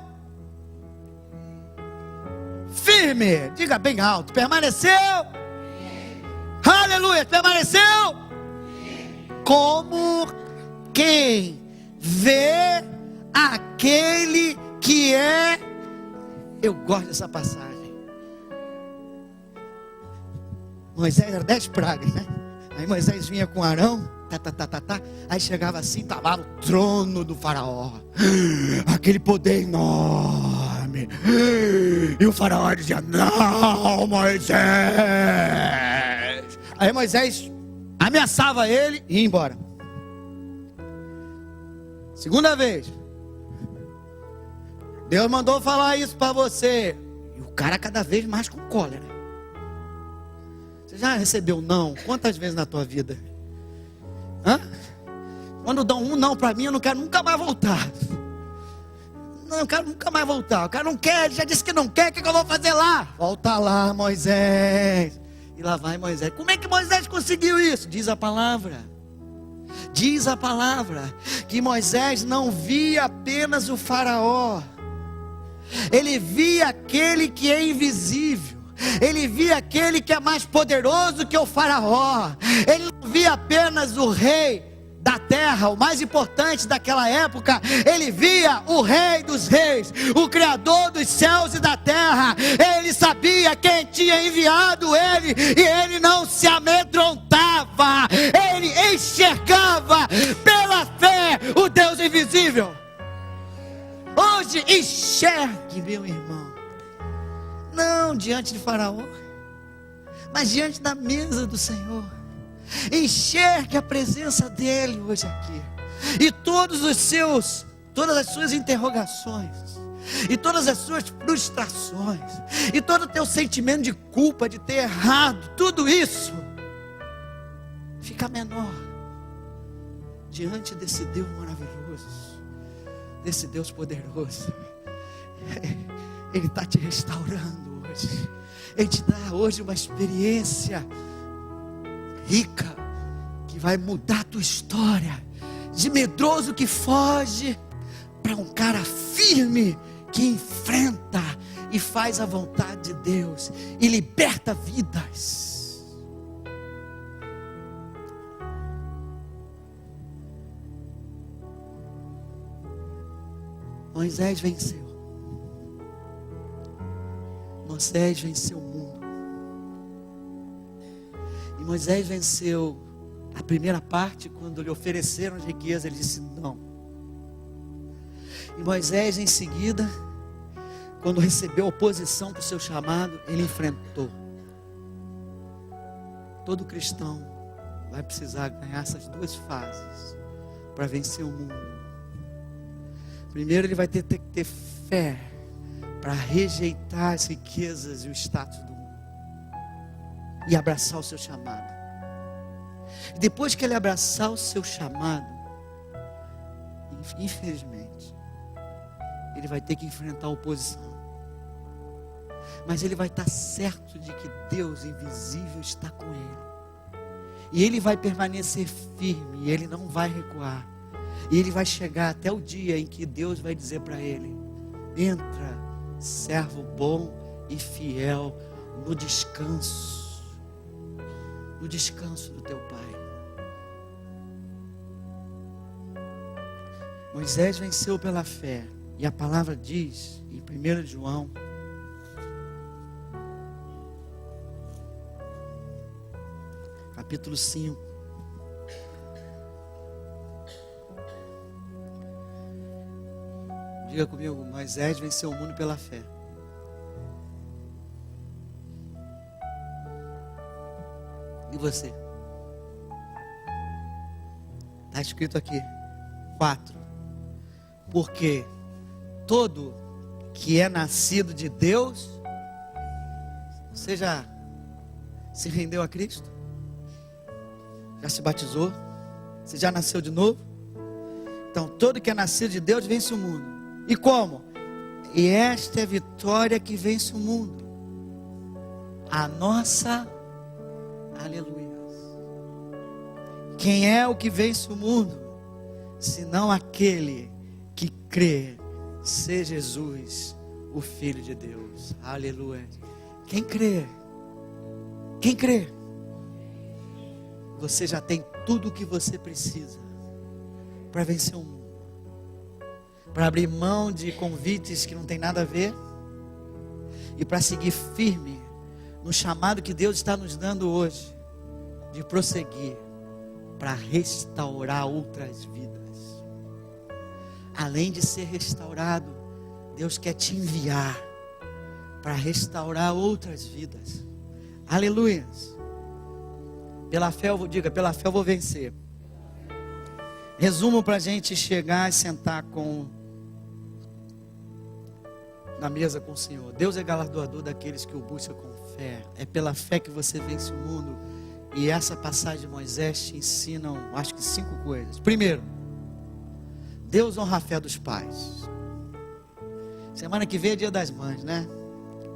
firme. Diga bem alto: permaneceu. Aleluia, permaneceu. Como quem vê aquele que é. Eu gosto dessa passagem. Moisés era 10 pragas, né? Aí Moisés vinha com Arão. Aí chegava assim, estava lá o trono do faraó, aquele poder enorme. E o faraó dizia: não, Moisés. Aí Moisés ameaçava ele e ia embora. Segunda vez, Deus mandou falar isso para você. E o cara cada vez mais com cólera. Você já recebeu não? Quantas vezes na tua vida? Hã? Quando dão um não para mim, eu não quero nunca mais voltar. Não, eu quero nunca mais voltar. O cara não quer, ele já disse que não quer, o que eu vou fazer lá? Volta lá, Moisés. E lá vai Moisés. Como é que Moisés conseguiu isso? Diz a palavra. Diz a palavra que Moisés não via apenas o faraó. Ele via aquele que é invisível. Ele via aquele que é mais poderoso que o faraó. Ele não via apenas o rei da terra, o mais importante daquela época. Ele via o rei dos reis, o criador dos céus e da terra. Ele sabia quem tinha enviado ele, e ele não se amedrontava. Ele enxergava pela fé o Deus invisível. Hoje enxergue, meu irmão, não diante de faraó, mas diante da mesa do Senhor. Enxergue a presença dele hoje aqui. E todas as suas interrogações, e todas as suas frustrações, e todo o teu sentimento de culpa de ter errado, tudo isso fica menor diante desse Deus maravilhoso, desse Deus poderoso. Ele está te restaurando hoje. Ele te dá hoje uma experiência rica, que vai mudar a tua história. De medroso que foge, para um cara firme, que enfrenta e faz a vontade de Deus, e liberta vidas. Moisés venceu. Moisés venceu o mundo. E Moisés venceu a primeira parte, quando lhe ofereceram as riquezas, ele disse não. E Moisés, em seguida, quando recebeu oposição para o seu chamado, ele enfrentou. Todo cristão vai precisar ganhar essas duas fases para vencer o mundo. Primeiro, ele vai ter que ter fé para rejeitar as riquezas e o status do mundo e abraçar o seu chamado. E depois que ele abraçar o seu chamado, infelizmente, ele vai ter que enfrentar a oposição. Mas ele vai estar certo de que Deus invisível está com ele. E ele vai permanecer firme, e ele não vai recuar. E ele vai chegar até o dia em que Deus vai dizer para ele: entra, servo bom e fiel, no descanso do teu Pai. Moisés venceu pela fé, e a palavra diz em 1 João, capítulo 5, Diga comigo, Moisés venceu o mundo pela fé. E você? Está escrito aqui, 4. Porque todo que é nascido de Deus, você já se rendeu a Cristo? Já se batizou? Você já nasceu de novo? Então, todo que é nascido de Deus vence o mundo. E como? E esta é a vitória que vence o mundo. A nossa, aleluia. Quem é o que vence o mundo? Senão aquele que crê ser Jesus, o Filho de Deus. Aleluia. Quem crê? Quem crê? Você já tem tudo o que você precisa para vencer o mundo. Para abrir mão de convites que não tem nada a ver. E para seguir firme no chamado que Deus está nos dando hoje. De prosseguir para restaurar outras vidas. Além de ser restaurado, Deus quer te enviar para restaurar outras vidas. Aleluia. Pela fé pela fé eu vou vencer. Resumo para a gente chegar e sentar na mesa com o Senhor. Deus é galardoador daqueles que o buscam com fé. É pela fé que você vence o mundo. E essa passagem de Moisés te ensinam, acho que 5 coisas. Primeiro, Deus honra a fé dos pais. Semana que vem é dia das mães, né?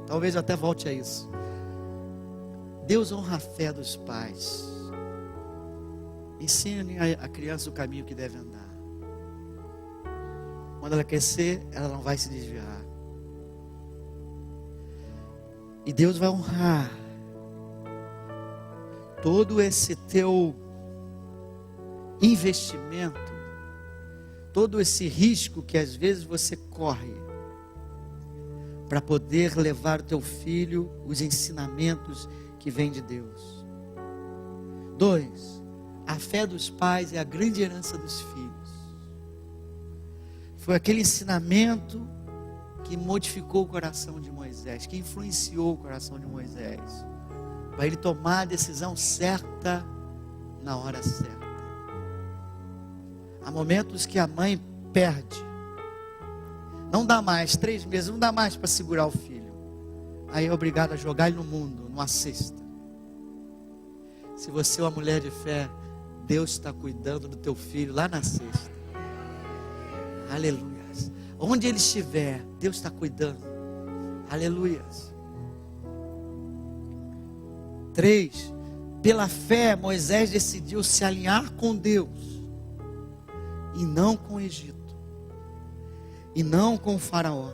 Talvez eu até volte a isso. Deus honra a fé dos pais. Ensine a criança o caminho que deve andar. Quando ela crescer, ela não vai se desviar. E Deus vai honrar todo esse teu investimento, todo esse risco que às vezes você corre, para poder levar o teu filho os ensinamentos que vêm de Deus. 2, a fé dos pais é a grande herança dos filhos. Foi aquele ensinamento que modificou o coração de Moisés, que influenciou o coração de Moisés, para ele tomar a decisão certa, na hora certa. Há momentos que a mãe perde, não dá mais, 3 meses, não dá mais para segurar o filho, aí é obrigado a jogar ele no mundo, numa cesta. Se você é uma mulher de fé, Deus está cuidando do teu filho lá na cesta. Aleluia. Onde ele estiver, Deus está cuidando. Aleluia. 3, pela fé, Moisés decidiu se alinhar com Deus, e não com o Egito, e não com o faraó.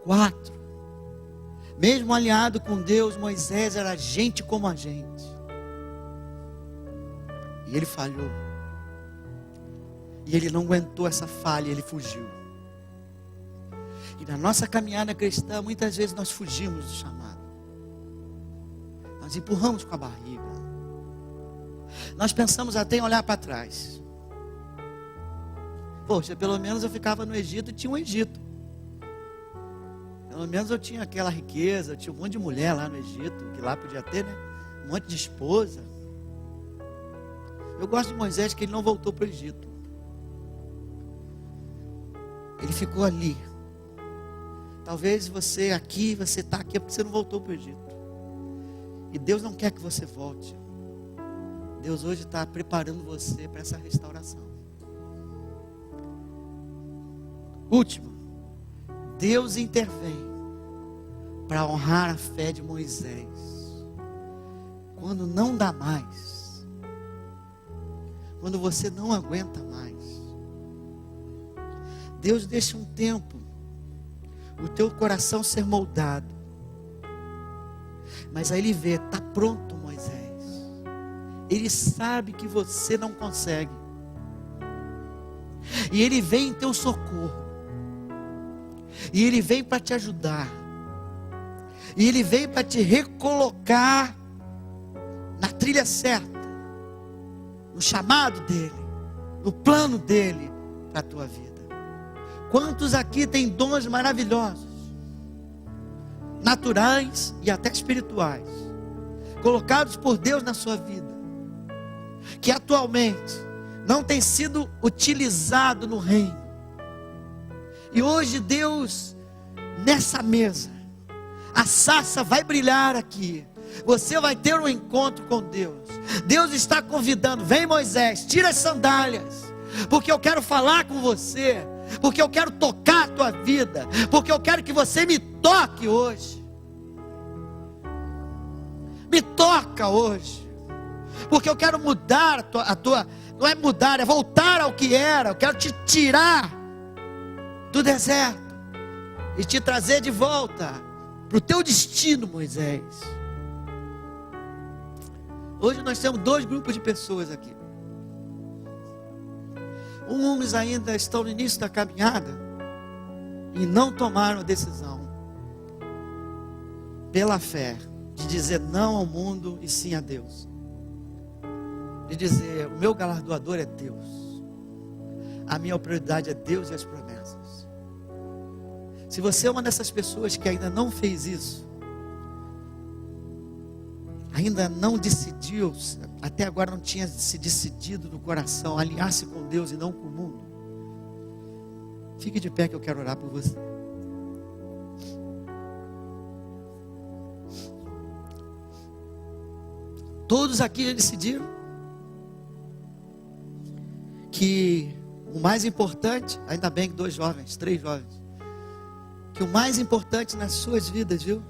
4, mesmo alinhado com Deus, Moisés era gente como a gente, e ele falhou, e ele não aguentou essa falha, ele fugiu. E na nossa caminhada cristã, muitas vezes nós fugimos do chamado. Nós empurramos com a barriga. Nós pensamos até em olhar para trás. Poxa, pelo menos eu ficava no Egito e tinha um Egito. Pelo menos eu tinha aquela riqueza, eu tinha um monte de mulher lá no Egito, que lá podia ter, né? Um monte de esposa. Eu gosto de Moisés que ele não voltou para o Egito. Ele ficou ali. Talvez você está aqui porque você não voltou para o Egito. E Deus não quer que você volte. Deus hoje está preparando você para essa restauração. Último, Deus intervém para honrar a fé de Moisés. Quando não dá mais. Quando você não aguenta mais. Deus deixa um tempo o teu coração ser moldado. Mas aí ele vê, está pronto Moisés. Ele sabe que você não consegue. E ele vem em teu socorro. E ele vem para te ajudar. E ele vem para te recolocar na trilha certa. No chamado dele. no plano dele para a tua vida. Quantos aqui têm dons maravilhosos, naturais e até espirituais, colocados por Deus na sua vida, que atualmente não tem sido utilizado no reino. E hoje Deus, nessa mesa, a sarça vai brilhar aqui. Você vai ter um encontro com Deus. Deus está convidando: vem Moisés, tira as sandálias, porque eu quero falar com você, porque eu quero tocar a tua vida, porque eu quero que você me toque hoje. Me toca hoje, porque eu quero mudar a tua, não é mudar, é voltar ao que era. Eu quero te tirar do deserto e te trazer de volta para o teu destino, Moisés. Hoje nós temos dois grupos de pessoas aqui. Uns ainda estão no início da caminhada e não tomaram a decisão, pela fé, de dizer não ao mundo e sim a Deus. De dizer: o meu galardoador é Deus, a minha prioridade é Deus e as promessas. Se você é uma dessas pessoas que ainda não fez isso, ainda não decidiu, até agora não tinha se decidido no coração, alinhar-se com Deus e não com o mundo, fique de pé que eu quero orar por você. Todos aqui já decidiram que o mais importante, ainda bem que 2 jovens, 3 jovens, que o mais importante nas suas vidas, viu,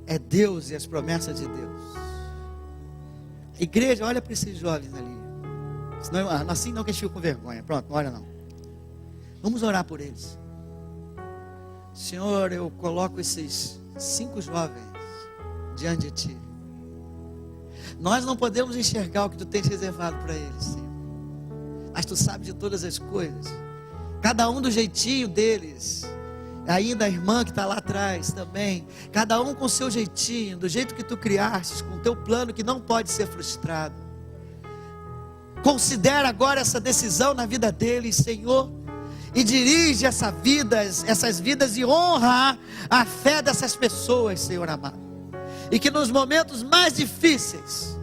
é Deus e as promessas de Deus. Igreja, olha para esses jovens ali. Senão, assim não, que eles ficam com vergonha. Pronto, não olha não. Vamos orar por eles. Senhor, eu coloco esses 5 jovens diante de Ti. Nós não podemos enxergar o que Tu tens reservado para eles, Senhor, mas Tu sabes de todas as coisas. Cada um do jeitinho deles. Ainda a irmã que está lá atrás também. Cada um com o seu jeitinho, do jeito que Tu criaste, com o Teu plano que não pode ser frustrado. Considera agora essa decisão na vida deles, Senhor, e dirige essas vidas, e honra a fé dessas pessoas, Senhor amado. E que nos momentos mais difíceis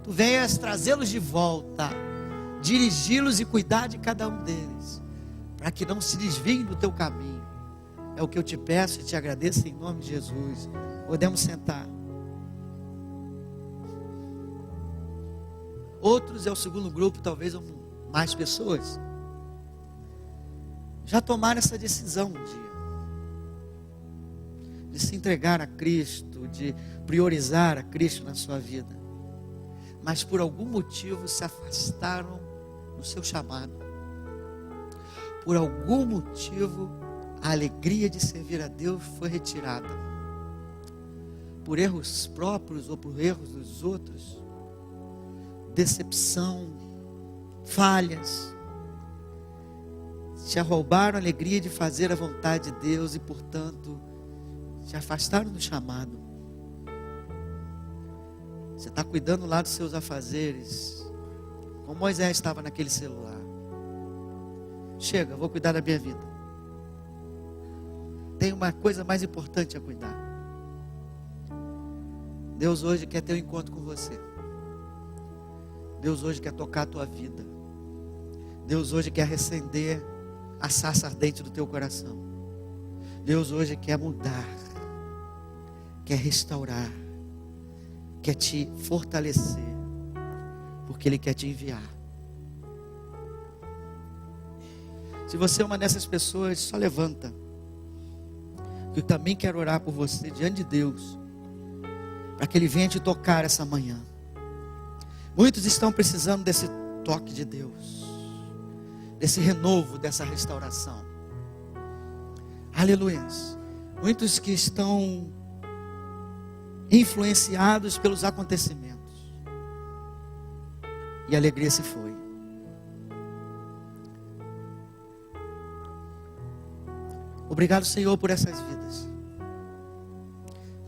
Tu venhas trazê-los de volta, dirigi-los e cuidar de cada um deles, para que não se desviem do Teu caminho. É o que eu te peço e te agradeço em nome de Jesus. Podemos sentar. Outros é o segundo grupo, talvez mais pessoas, já tomaram essa decisão um dia, de se entregar a Cristo, de priorizar a Cristo na sua vida, mas por algum motivo se afastaram do seu chamado. Por algum motivo a alegria de servir a Deus foi retirada, por erros próprios ou por erros dos outros, decepção, falhas, te roubaram a alegria de fazer a vontade de Deus e, portanto, te afastaram do chamado. Você está cuidando lá dos seus afazeres, como Moisés estava naquele celular. Chega, eu vou cuidar da minha vida. Tem uma coisa mais importante a cuidar. Deus hoje quer ter um encontro com você. Deus hoje quer tocar a tua vida. Deus hoje quer acender a sarça ardente do teu coração. Deus hoje quer mudar, quer restaurar, quer te fortalecer, porque Ele quer te enviar. Se você é uma dessas pessoas, só levanta. Eu também quero orar por você diante de Deus, para que Ele venha te tocar essa manhã. Muitos estão precisando desse toque de Deus, desse renovo, dessa restauração. Aleluia. Muitos que estão influenciados pelos acontecimentos, e a alegria se foi. Obrigado, Senhor, por essas vidas.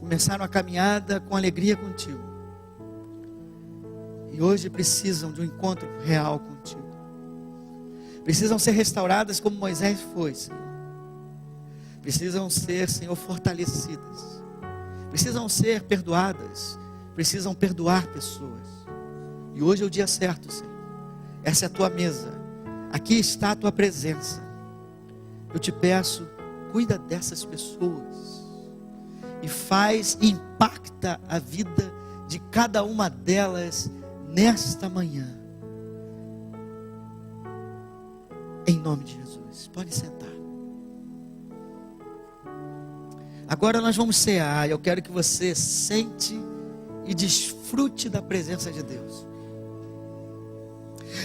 Começaram a caminhada com alegria contigo, e hoje precisam de um encontro real contigo. Precisam ser restauradas como Moisés foi, Senhor. Precisam ser, Senhor, fortalecidas. Precisam ser perdoadas. Precisam perdoar pessoas. E hoje é o dia certo, Senhor. Essa é a tua mesa. Aqui está a tua presença. Eu te peço, cuida dessas pessoas. E impacta a vida de cada uma delas nesta manhã. Em nome de Jesus. Pode sentar. Agora nós vamos cear. Eu quero que você sente e desfrute da presença de Deus.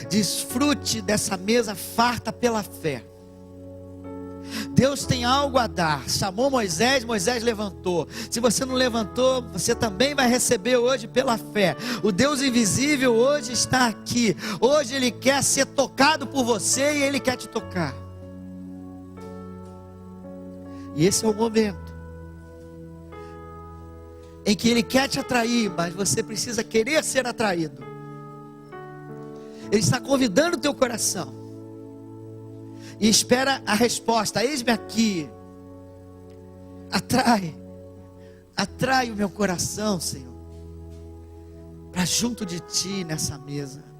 Desfrute dessa mesa farta pela fé. Deus tem algo a dar. Chamou Moisés, Moisés levantou. Se você não levantou, você também vai receber hoje pela fé. O Deus invisível hoje está aqui. Hoje Ele quer ser tocado por você e Ele quer te tocar. E esse é o momento em que Ele quer te atrair, mas você precisa querer ser atraído. Ele está convidando o teu coração. E espera a resposta. Eis-me aqui. Atrai o meu coração, Senhor, para junto de Ti nessa mesa.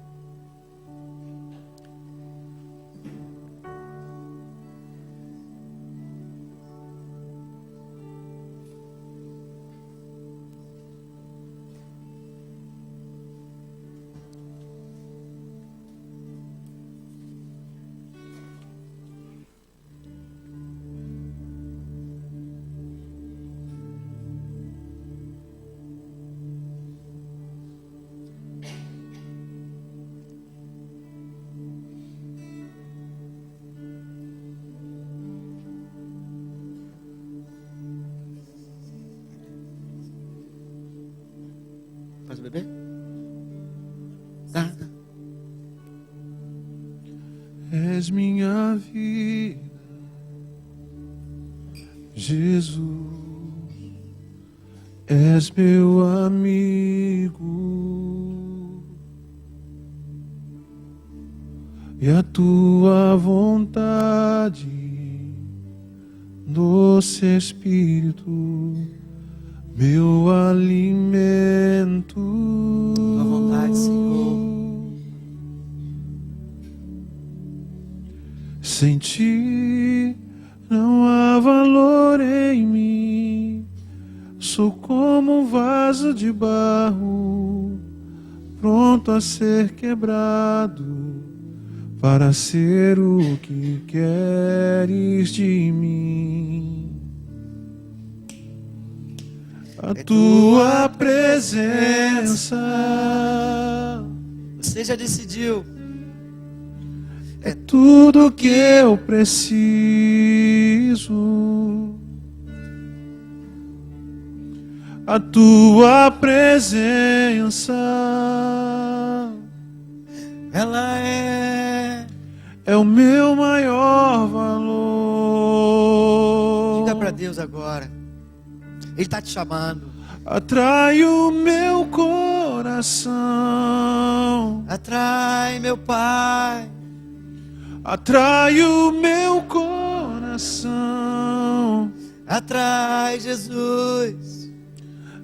Pode beber? Nada. És minha vida, Jesus, és meu amigo, e a tua vontade, doce Espírito, meu alimento. Tua vontade, Senhor. Sem Ti não há valor em mim. Sou como um vaso de barro, pronto a ser quebrado, para ser o que queres de mim. A tua presença. Você já decidiu. É tudo que eu preciso. A tua presença, Ela é o meu maior valor. Diga para Deus agora. Ele está te chamando. Atrai o meu coração. Atrai, meu Pai. Atrai o meu coração. Atrai, Jesus.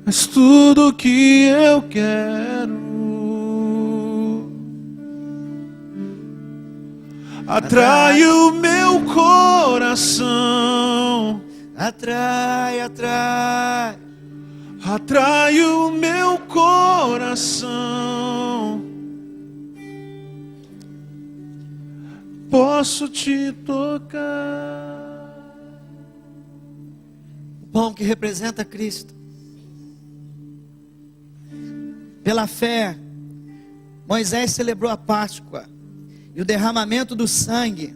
És tudo que eu quero. Atrai o meu coração. Atrai, atrai. Atrai o meu coração. Posso te tocar. O pão que representa Cristo. Pela fé, Moisés celebrou a Páscoa e o derramamento do sangue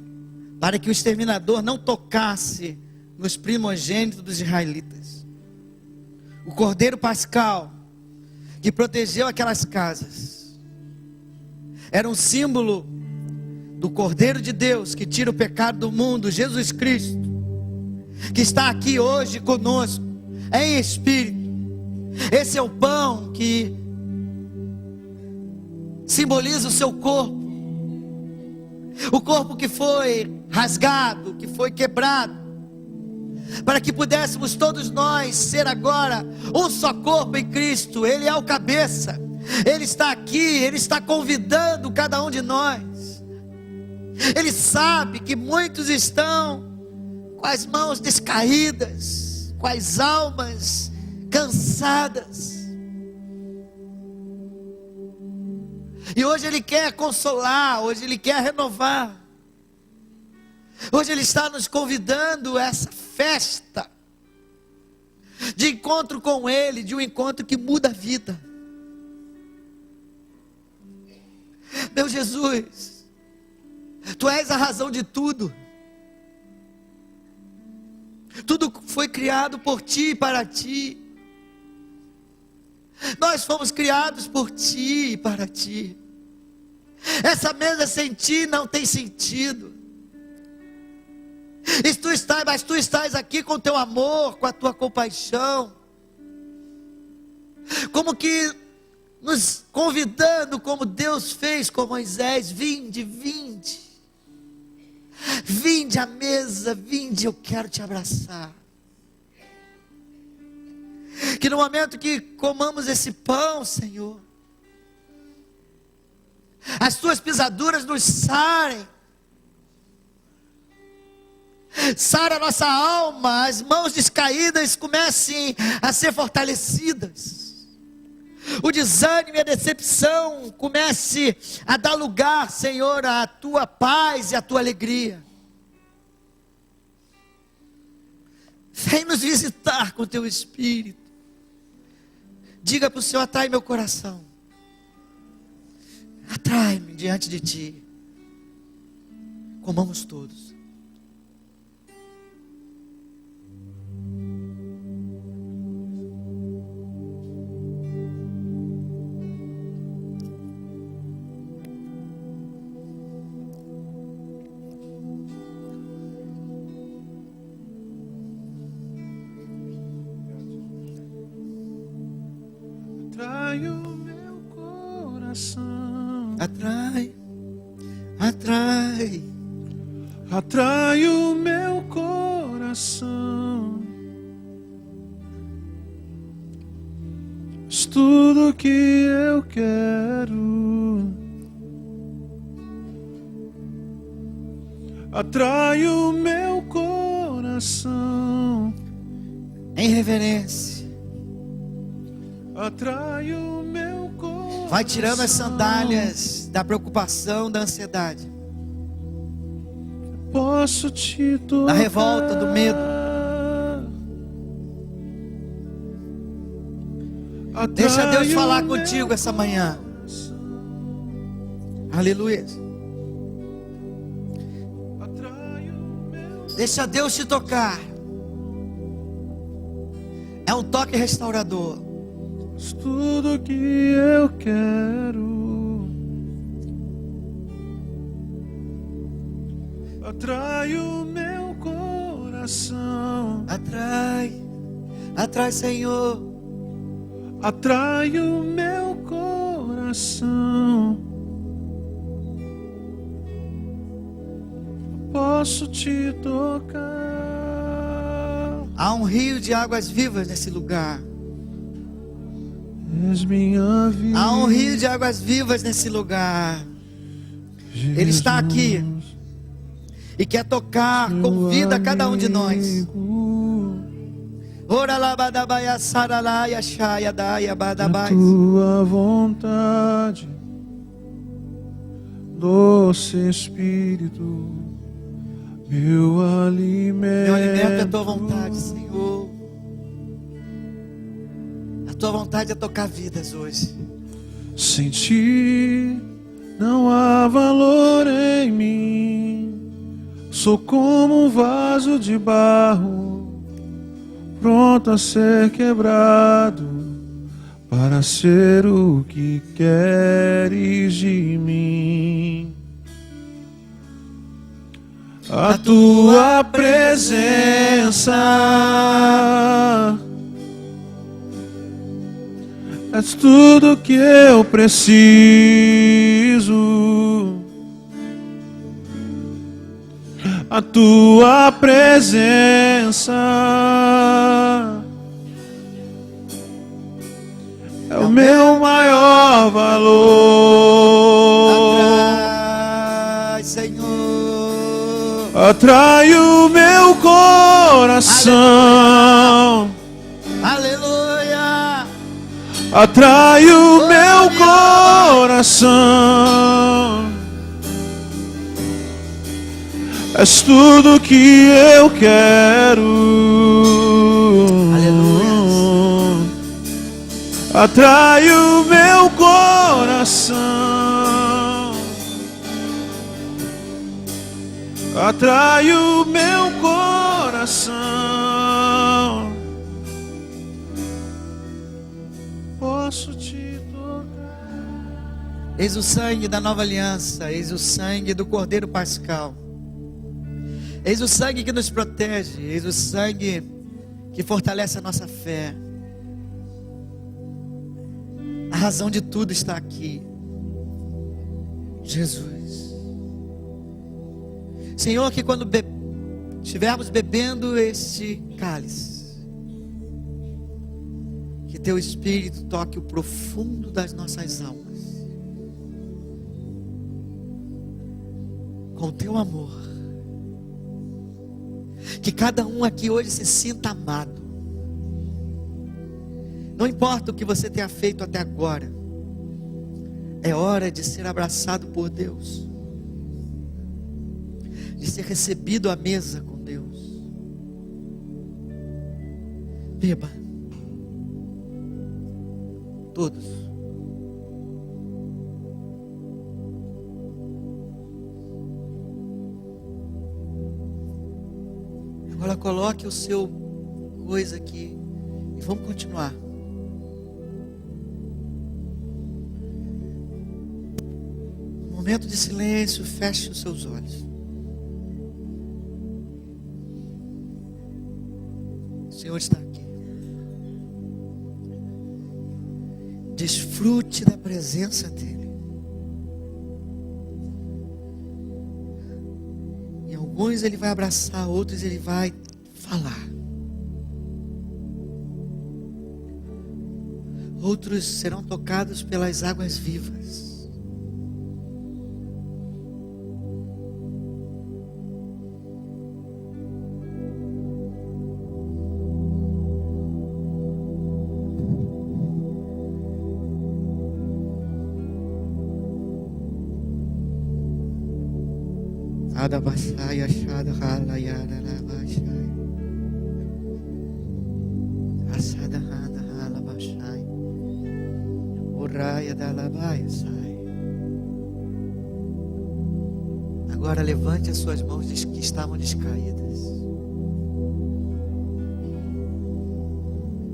para que o exterminador não tocasse nos primogênitos dos israelitas. O cordeiro pascal que protegeu aquelas casas era um símbolo do Cordeiro de Deus que tira o pecado do mundo, Jesus Cristo, que está aqui hoje conosco em espírito. Esse é o pão que simboliza o seu corpo. O corpo que foi rasgado, que foi quebrado, para que pudéssemos todos nós ser agora um só corpo em Cristo. Ele é o cabeça, Ele está aqui, Ele está convidando cada um de nós. Ele sabe que muitos estão com as mãos descaídas, com as almas cansadas. E hoje Ele quer consolar, hoje Ele quer renovar. Hoje Ele está nos convidando a essa festa de encontro com Ele, de um encontro que muda a vida. Meu Jesus, Tu és a razão de tudo. Tudo foi criado por Ti e para Ti. Nós fomos criados por Ti e para Ti. Essa mesa sem Ti não tem sentido. Mas Tu estás aqui com Teu amor, com a Tua compaixão, como que nos convidando, como Deus fez com Moisés: vinde, vinde, vinde à mesa, vinde, eu quero te abraçar. Que no momento que comamos esse pão, Senhor, as Tuas pisaduras nos sarem. Sara a nossa alma, as mãos descaídas comecem a ser fortalecidas. O desânimo e a decepção comece a dar lugar, Senhor, à Tua paz e à Tua alegria. Vem nos visitar com Teu Espírito. Diga para o Senhor: atrai meu coração. Atrai-me diante de Ti. Comamos todos. Atrai o meu coração. Atrai, atrai. Atrai o meu coração. És tudo que eu quero. Atrai o meu coração. Em reverência. Atrai o meu coração. Vai tirando as sandálias da preocupação, da ansiedade, Posso te tocar. da revolta, do medo. Deixa Deus falar contigo essa manhã. Aleluia. Deixa Deus te tocar. É um toque restaurador. Tudo que eu quero. Atrai o meu coração. Atrai, atrai, Senhor. Atrai o meu coração. Posso te tocar. Há um rio de águas vivas nesse lugar. És minha vida. Há um rio de águas vivas nesse lugar. Jesus. Ele está aqui e quer tocar, convida cada um de nós. Ora lá badabaia saralaia chaia daia badabai. Tua vontade, doce Espírito, meu alimento. Meu alimento é a Tua vontade, Senhor. A Tua vontade é tocar vidas hoje. Sem Ti não há valor em mim. Sou como um vaso de barro, pronto a ser quebrado, para ser o que queres de mim. A Tua presença És tudo que eu preciso. A tua presença é o meu maior valor. Atrai, Senhor. Atrai o meu coração. Aleluia. Atrai o meu coração. És tudo que eu quero. Aleluia. Atrai o meu coração. Atrai o meu coração. Posso te tocar. Eis o sangue da nova aliança. Eis o sangue do Cordeiro Pascal. Eis o sangue que nos protege. Eis o sangue que fortalece a nossa fé. A razão de tudo está aqui. Jesus. Senhor, que quando estivermos bebendo este cálice, que teu Espírito toque o profundo das nossas almas, com o teu amor. Que cada um aqui hoje se sinta amado. Não importa o que você tenha feito até agora, é hora de ser abraçado por Deus, de ser recebido à mesa com Deus. Beba. Todos. Agora coloque o seu coisa aqui e vamos continuar. Momento de silêncio, feche os seus olhos. O Senhor está aqui. Desfrute da presença dEle. Em alguns Ele vai abraçar, outros Ele vai falar. Outros serão tocados pelas águas vivas. Adabashaya Shadhala Yadalabashaya Asadahana Halabashaya Uraya Dalabaya Sai. Agora levante as suas mãos que estavam descaídas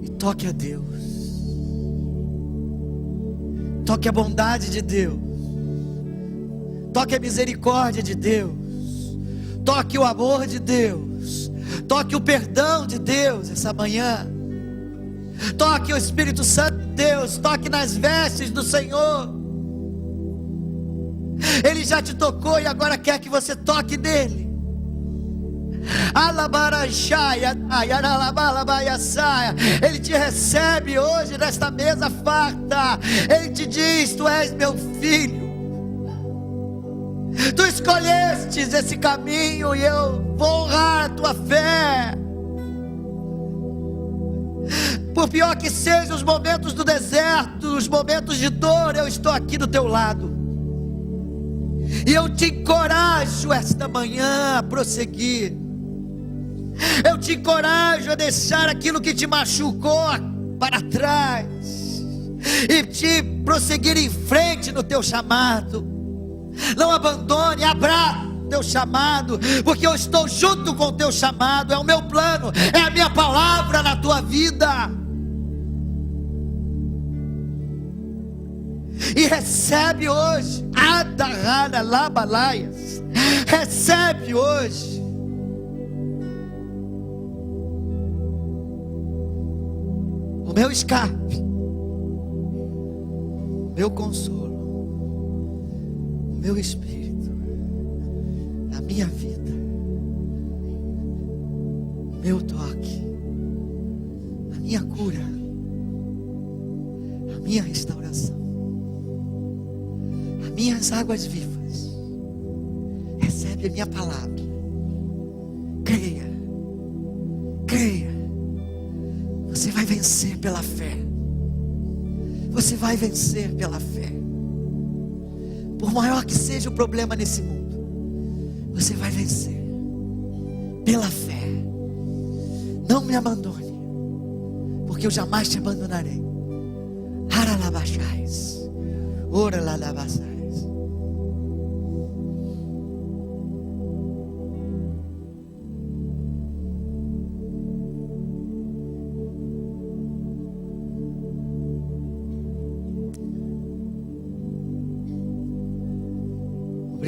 e toque a Deus. Toque a bondade de Deus. Toque a misericórdia de Deus. Toque o amor de Deus. Toque o perdão de Deus essa manhã. Toque o Espírito Santo de Deus. Toque nas vestes do Senhor. Ele já te tocou e agora quer que você toque nele. Ele te recebe hoje nesta mesa farta. Ele te diz: tu és meu filho. Tu escolhestes esse caminho e eu vou honrar a tua fé. Por pior que sejam os momentos do deserto, os momentos de dor, eu estou aqui do teu lado. E eu te encorajo esta manhã a prosseguir. Eu te encorajo a deixar aquilo que te machucou para trás e te prosseguir em frente no teu chamado. Não abandone, abraça o teu chamado, porque eu estou junto com o teu chamado. É o meu plano, é a minha palavra na tua vida. E recebe hoje, Adarara Labalaias, recebe hoje o meu escape, meu consolo, o meu espírito, a minha vida, o meu toque, a minha cura, a minha restauração, as minhas águas vivas. Recebe a minha palavra. Creia, creia. Você vai vencer pela fé. Você vai vencer pela fé. Por maior que seja o problema nesse mundo, você vai vencer pela fé. Não me abandone, porque eu jamais te abandonarei. Haralabachais, oralabachais.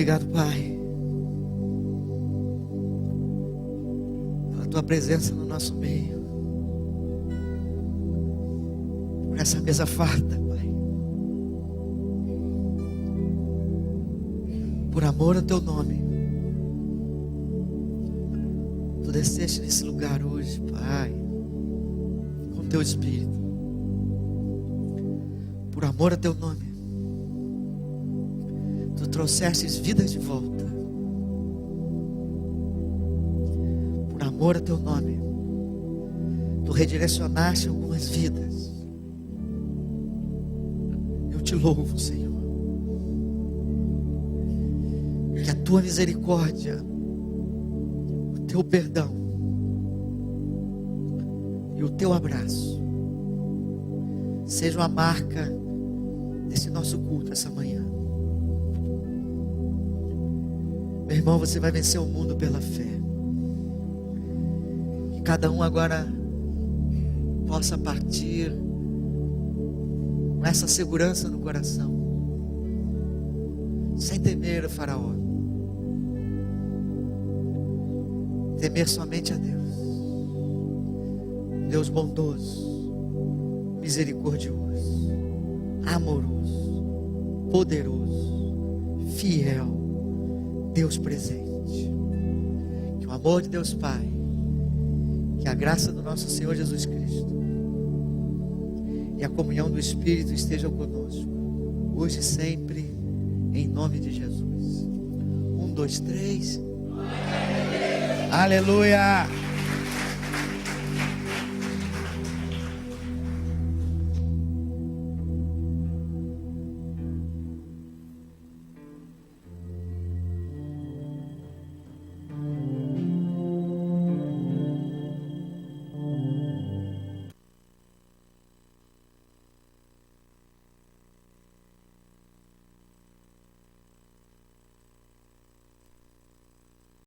Obrigado, Pai, pela Tua presença no nosso meio, por essa mesa farta, Pai, por amor ao Teu nome. Tu desceste nesse lugar hoje, Pai, com Teu Espírito, por amor ao Teu nome. Tu trouxestes vidas de volta. Por amor a Teu nome, Tu redirecionaste algumas vidas. Eu te louvo, Senhor. Que a Tua misericórdia, o Teu perdão e o Teu abraço sejam a marca desse nosso culto essa manhã. Meu irmão, você vai vencer o mundo pela fé. Que cada um agora possa partir com essa segurança no coração, sem temer o faraó. Temer somente a Deus. Deus bondoso, misericordioso, amoroso, poderoso, fiel, Deus presente. Que o amor de Deus Pai, que a graça do nosso Senhor Jesus Cristo e a comunhão do Espírito estejam conosco, hoje e sempre, em nome de Jesus. 1, 2, 3. Aleluia!